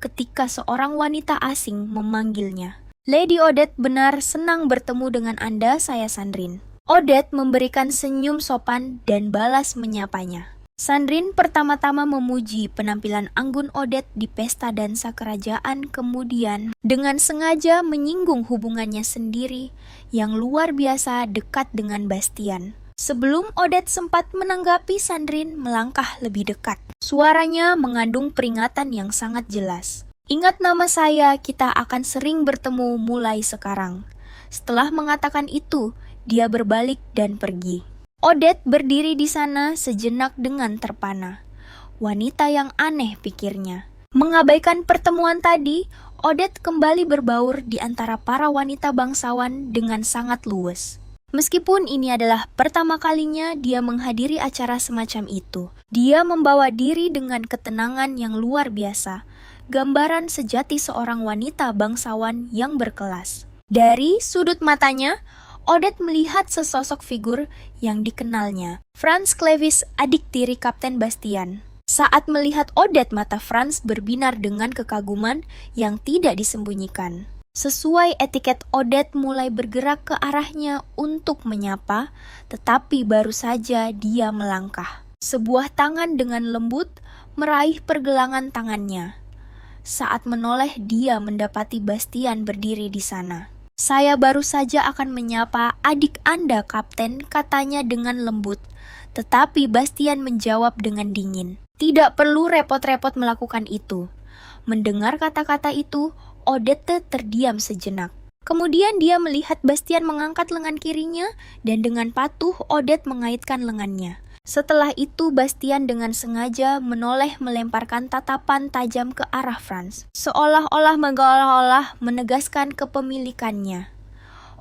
ketika seorang wanita asing memanggilnya. "Lady Odette, benar senang bertemu dengan Anda, saya Sandrine." Odette memberikan senyum sopan dan balas menyapanya. Sandrine pertama-tama memuji penampilan anggun Odette di pesta dansa kerajaan, kemudian dengan sengaja menyinggung hubungannya sendiri yang luar biasa dekat dengan Bastian. Sebelum Odette sempat menanggapi, Sandrine melangkah lebih dekat. Suaranya mengandung peringatan yang sangat jelas. "Ingat nama saya, kita akan sering bertemu mulai sekarang." Setelah mengatakan itu, dia berbalik dan pergi. Odette berdiri di sana sejenak dengan terpana. Wanita yang aneh, pikirnya. Mengabaikan pertemuan tadi, Odette kembali berbaur di antara para wanita bangsawan dengan sangat luwes. Meskipun ini adalah pertama kalinya dia menghadiri acara semacam itu, dia membawa diri dengan ketenangan yang luar biasa, gambaran sejati seorang wanita bangsawan yang berkelas. Dari sudut matanya, Odette melihat sesosok figur yang dikenalnya, Franz Clevis, adik tiri Kapten Bastian. Saat melihat Odette, mata Franz berbinar dengan kekaguman yang tidak disembunyikan. Sesuai etiket, Odette mulai bergerak ke arahnya untuk menyapa, tetapi baru saja dia melangkah. Sebuah tangan dengan lembut meraih pergelangan tangannya. Saat menoleh, dia mendapati Bastian berdiri di sana. "Saya baru saja akan menyapa adik Anda, Kapten," katanya dengan lembut. Tetapi Bastian menjawab dengan dingin. "Tidak perlu repot-repot melakukan itu." Mendengar kata-kata itu, Odette terdiam sejenak. Kemudian dia melihat Bastian mengangkat lengan kirinya dan dengan patuh Odette mengaitkan lengannya. Setelah itu Bastian dengan sengaja menoleh melemparkan tatapan tajam ke arah Franz, seolah-olah menegaskan kepemilikannya.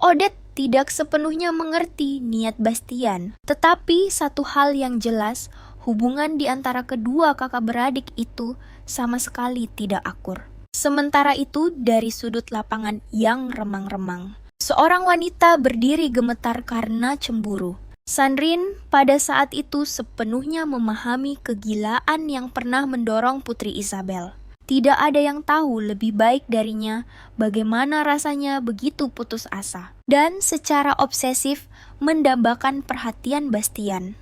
Odette tidak sepenuhnya mengerti niat Bastian, tetapi satu hal yang jelas, hubungan di antara kedua kakak beradik itu sama sekali tidak akur. Sementara itu, dari sudut lapangan yang remang-remang, seorang wanita berdiri gemetar karena cemburu. Sandrine pada saat itu sepenuhnya memahami kegilaan yang pernah mendorong Putri Isabel. Tidak ada yang tahu lebih baik darinya bagaimana rasanya begitu putus asa dan secara obsesif mendambakan perhatian Bastian.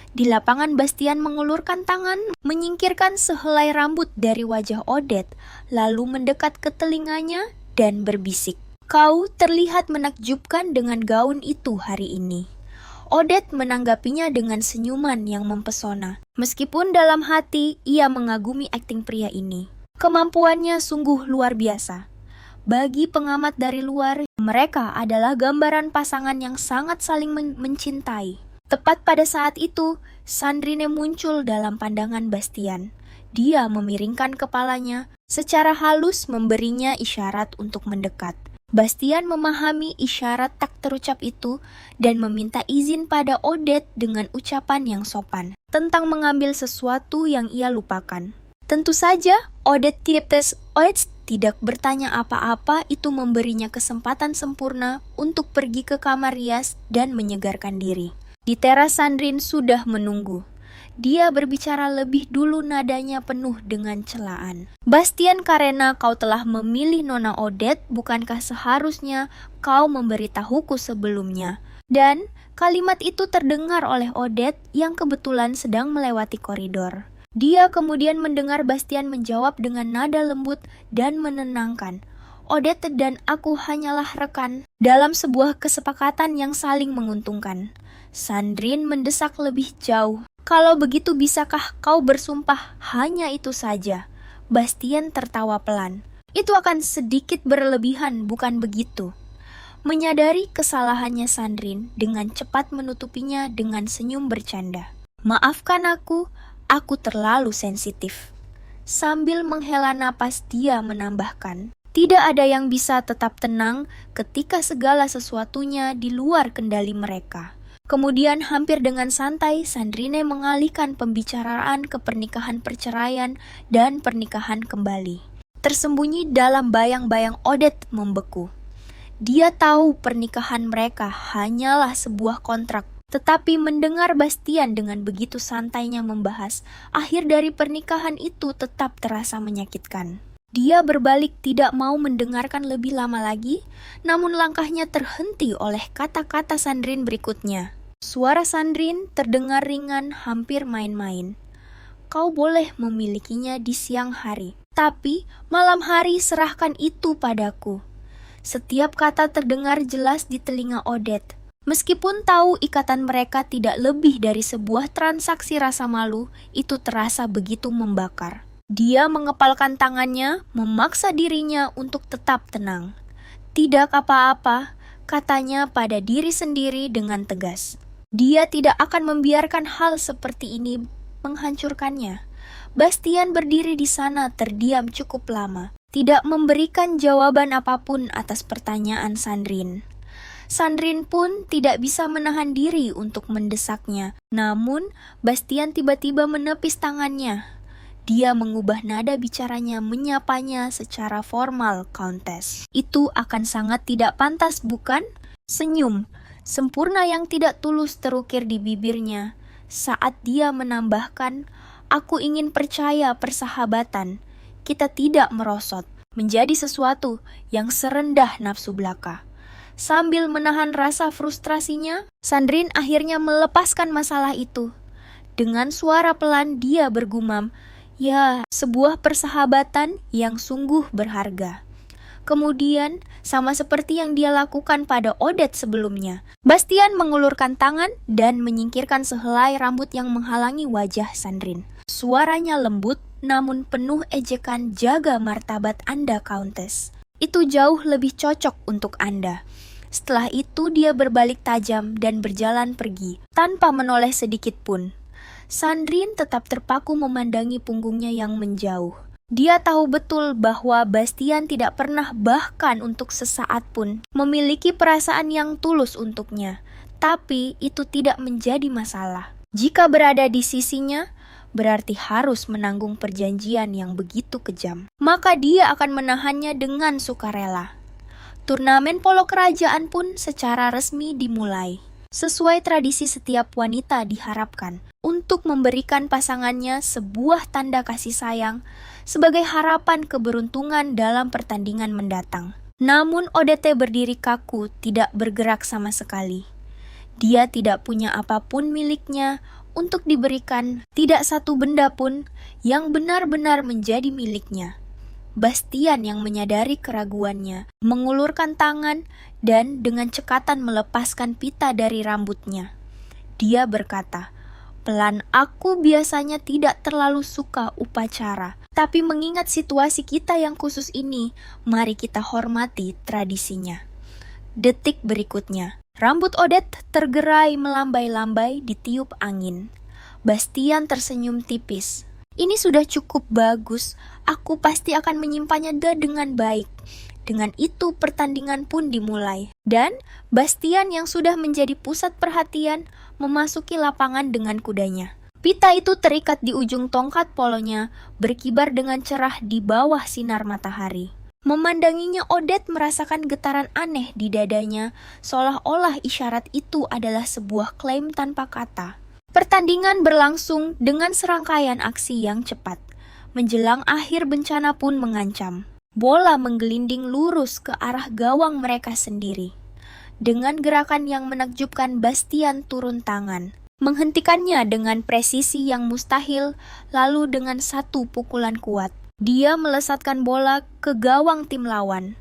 Di lapangan, Bastian mengulurkan tangan, menyingkirkan sehelai rambut dari wajah Odette, lalu mendekat ke telinganya dan berbisik, "Kau terlihat menakjubkan dengan gaun itu hari ini." Odette menanggapinya dengan senyuman yang mempesona. Meskipun dalam hati ia mengagumi akting pria ini. Kemampuannya sungguh luar biasa. Bagi pengamat dari luar, mereka adalah gambaran pasangan yang sangat saling mencintai. Tepat pada saat itu, Sandrine muncul dalam pandangan Bastian. Dia memiringkan kepalanya, secara halus memberinya isyarat untuk mendekat. Bastian memahami isyarat tak terucap itu dan meminta izin pada Odette dengan ucapan yang sopan tentang mengambil sesuatu yang ia lupakan. Tentu saja, Odette Tidak bertanya apa-apa itu memberinya kesempatan sempurna untuk pergi ke kamar rias dan menyegarkan diri. Di teras Sandrine sudah menunggu. Dia berbicara lebih dulu, nadanya penuh dengan celaan. "Bastian, karena kau telah memilih Nona Odette, bukankah seharusnya kau memberitahuku sebelumnya?" Dan kalimat itu terdengar oleh Odette yang kebetulan sedang melewati koridor. Dia kemudian mendengar Bastian menjawab dengan nada lembut dan menenangkan, "Odette dan aku hanyalah rekan dalam sebuah kesepakatan yang saling menguntungkan." Sandrine mendesak lebih jauh. "Kalau begitu bisakah kau bersumpah hanya itu saja?" Bastian tertawa pelan. "Itu akan sedikit berlebihan, bukan begitu?" Menyadari kesalahannya, Sandrine dengan cepat menutupinya dengan senyum bercanda. "Maafkan aku terlalu sensitif." Sambil menghela napas dia menambahkan, "Tidak ada yang bisa tetap tenang ketika segala sesuatunya di luar kendali mereka." Kemudian hampir dengan santai, Sandrine mengalihkan pembicaraan ke pernikahan perceraian dan pernikahan kembali. Tersembunyi dalam bayang-bayang Odette membeku. Dia tahu pernikahan mereka hanyalah sebuah kontrak. Tetapi mendengar Bastian dengan begitu santainya membahas akhir dari pernikahan itu tetap terasa menyakitkan. Dia berbalik tidak mau mendengarkan lebih lama lagi, namun langkahnya terhenti oleh kata-kata Sandrine berikutnya. Suara Sandrine terdengar ringan, hampir main-main. "Kau boleh memilikinya di siang hari, tapi malam hari serahkan itu padaku." Setiap kata terdengar jelas di telinga Odette. Meskipun tahu ikatan mereka tidak lebih dari sebuah transaksi rasa malu, itu terasa begitu membakar. Dia mengepalkan tangannya, memaksa dirinya untuk tetap tenang. "Tidak apa-apa," katanya pada diri sendiri dengan tegas. Dia tidak akan membiarkan hal seperti ini menghancurkannya. Bastian berdiri di sana terdiam cukup lama, tidak memberikan jawaban apapun atas pertanyaan Sandrine. Sandrine pun tidak bisa menahan diri untuk mendesaknya. Namun, Bastian tiba-tiba menepis tangannya. Dia mengubah nada bicaranya, menyapanya secara formal, "Countess." "Itu akan sangat tidak pantas, bukan?" Senyum sempurna yang tidak tulus terukir di bibirnya saat dia menambahkan, "Aku ingin percaya persahabatan kita tidak merosot menjadi sesuatu yang serendah nafsu belaka." Sambil menahan rasa frustrasinya, Sandrine akhirnya melepaskan masalah itu. Dengan suara pelan dia bergumam, "Ya, sebuah persahabatan yang sungguh berharga." Kemudian, sama seperti yang dia lakukan pada Odette sebelumnya, Bastian mengulurkan tangan dan menyingkirkan sehelai rambut yang menghalangi wajah Sandrine. Suaranya lembut, namun penuh ejekan, "Jaga martabat Anda, Countess. Itu jauh lebih cocok untuk Anda." Setelah itu dia berbalik tajam dan berjalan pergi, tanpa menoleh sedikit pun. Sandrine tetap terpaku memandangi punggungnya yang menjauh. Dia tahu betul bahwa Bastian tidak pernah bahkan untuk sesaat pun memiliki perasaan yang tulus untuknya. Tapi itu tidak menjadi masalah. Jika berada di sisinya, berarti harus menanggung perjanjian yang begitu kejam. Maka dia akan menahannya dengan sukarela. Turnamen polo kerajaan pun secara resmi dimulai. Sesuai tradisi setiap wanita diharapkan untuk memberikan pasangannya sebuah tanda kasih sayang sebagai harapan keberuntungan dalam pertandingan mendatang. Namun Odette berdiri kaku, tidak bergerak sama sekali. Dia tidak punya apapun miliknya untuk diberikan, tidak satu benda pun yang benar-benar menjadi miliknya. Bastian yang menyadari keraguannya, mengulurkan tangan dan dengan cekatan melepaskan pita dari rambutnya. Dia berkata, "Pelan, aku biasanya tidak terlalu suka upacara, tapi mengingat situasi kita yang khusus ini, mari kita hormati tradisinya." Detik berikutnya, rambut Odette tergerai melambai-lambai ditiup angin. Bastian tersenyum tipis. "Ini sudah cukup bagus, aku pasti akan menyimpannya dengan baik." Dengan itu pertandingan pun dimulai, dan Bastian yang sudah menjadi pusat perhatian memasuki lapangan dengan kudanya. Pita itu terikat di ujung tongkat polonya, berkibar dengan cerah di bawah sinar matahari. Memandanginya, Odette merasakan getaran aneh di dadanya, seolah-olah isyarat itu adalah sebuah klaim tanpa kata. Pertandingan berlangsung dengan serangkaian aksi yang cepat. Menjelang akhir, bencana pun mengancam. Bola menggelinding lurus ke arah gawang mereka sendiri. Dengan gerakan yang menakjubkan, Bastian turun tangan, menghentikannya dengan presisi yang mustahil, lalu dengan satu pukulan kuat, dia melesatkan bola ke gawang tim lawan.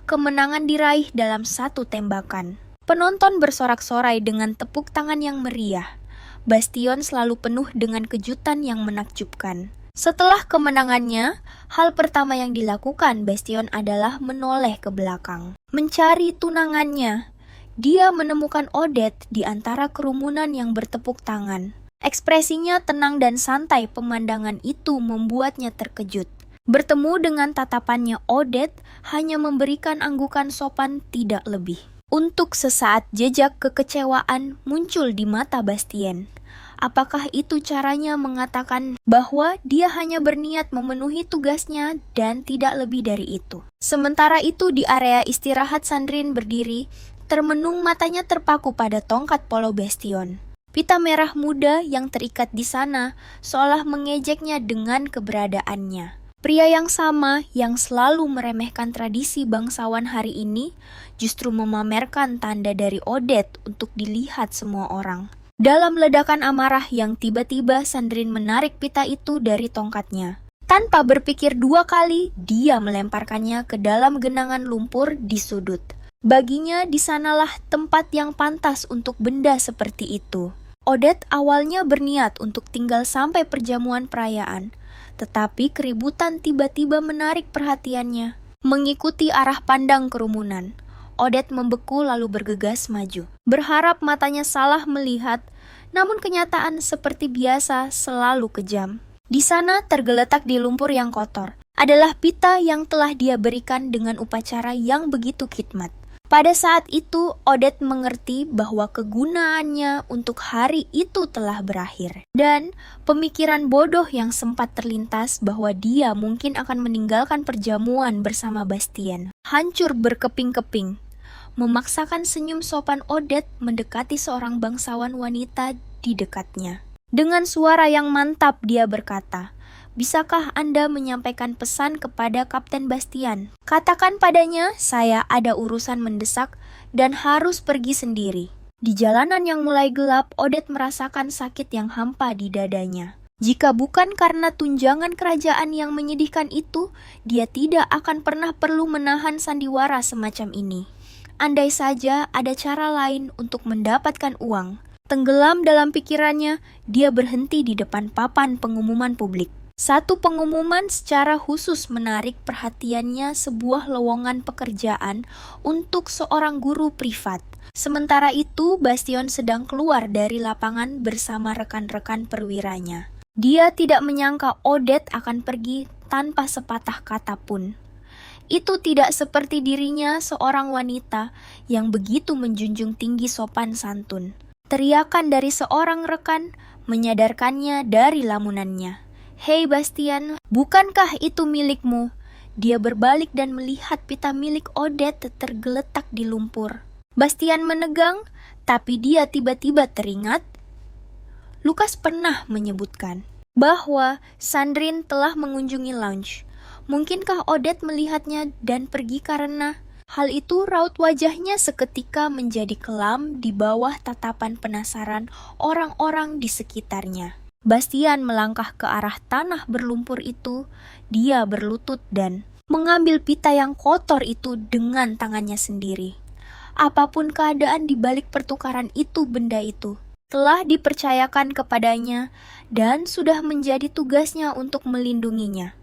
Kemenangan diraih dalam satu tembakan. Penonton bersorak-sorai dengan tepuk tangan yang meriah. Bastion selalu penuh dengan kejutan yang menakjubkan. Setelah kemenangannya, hal pertama yang dilakukan Bastion adalah menoleh ke belakang, mencari tunangannya. Dia menemukan Odette di antara kerumunan yang bertepuk tangan. Ekspresinya tenang dan santai, pemandangan itu membuatnya terkejut. Bertemu dengan tatapannya, Odette hanya memberikan anggukan sopan, tidak lebih. Untuk sesaat jejak kekecewaan muncul di mata Bastien. Apakah itu caranya mengatakan bahwa dia hanya berniat memenuhi tugasnya dan tidak lebih dari itu? Sementara itu di area istirahat, Sandrine berdiri, termenung, matanya terpaku pada tongkat polo Bastion. Pita merah muda yang terikat di sana seolah mengejeknya dengan keberadaannya. Pria yang sama yang selalu meremehkan tradisi bangsawan hari ini justru memamerkan tanda dari Odette untuk dilihat semua orang. Dalam ledakan amarah yang tiba-tiba, Sandrine menarik pita itu dari tongkatnya. Tanpa berpikir dua kali, dia melemparkannya ke dalam genangan lumpur di sudut. Baginya, di sanalah tempat yang pantas untuk benda seperti itu. Odette awalnya berniat untuk tinggal sampai perjamuan perayaan, tetapi keributan tiba-tiba menarik perhatiannya. Mengikuti arah pandang kerumunan, Odette membeku lalu bergegas maju. Berharap matanya salah melihat, namun kenyataan seperti biasa selalu kejam. Di sana, tergeletak di lumpur yang kotor, adalah pita yang telah dia berikan dengan upacara yang begitu khidmat. Pada saat itu, Odette mengerti bahwa kegunaannya untuk hari itu telah berakhir. Dan pemikiran bodoh yang sempat terlintas bahwa dia mungkin akan meninggalkan perjamuan bersama Bastien hancur berkeping-keping. Memaksakan senyum sopan, Odette mendekati seorang bangsawan wanita di dekatnya. Dengan suara yang mantap dia berkata, "Bisakah Anda menyampaikan pesan kepada Kapten Bastian? Katakan padanya, saya ada urusan mendesak dan harus pergi sendiri." Di jalanan yang mulai gelap, Odette merasakan sakit yang hampa di dadanya. Jika bukan karena tunjangan kerajaan yang menyedihkan itu, dia tidak akan pernah perlu menahan sandiwara semacam ini. Andai saja ada cara lain untuk mendapatkan uang. Tenggelam dalam pikirannya, dia berhenti di depan papan pengumuman publik. Satu pengumuman secara khusus menarik perhatiannya, sebuah lowongan pekerjaan untuk seorang guru privat. Sementara itu, Bastion sedang keluar dari lapangan bersama rekan-rekan perwiranya. Dia tidak menyangka Odette akan pergi tanpa sepatah kata pun. Itu tidak seperti dirinya, seorang wanita yang begitu menjunjung tinggi sopan santun. Teriakan dari seorang rekan menyadarkannya dari lamunannya. "Hei Bastian, bukankah itu milikmu?" Dia berbalik dan melihat pita milik Odette tergeletak di lumpur. Bastian menegang, tapi dia tiba-tiba teringat. Lukas pernah menyebutkan bahwa Sandrine telah mengunjungi lounge. Mungkinkah Odette melihatnya dan pergi karena hal itu? Raut wajahnya seketika menjadi kelam di bawah tatapan penasaran orang-orang di sekitarnya. Bastian melangkah ke arah tanah berlumpur itu. Dia berlutut dan mengambil pita yang kotor itu dengan tangannya sendiri. Apapun keadaan di balik pertukaran itu, benda itu telah dipercayakan kepadanya dan sudah menjadi tugasnya untuk melindunginya.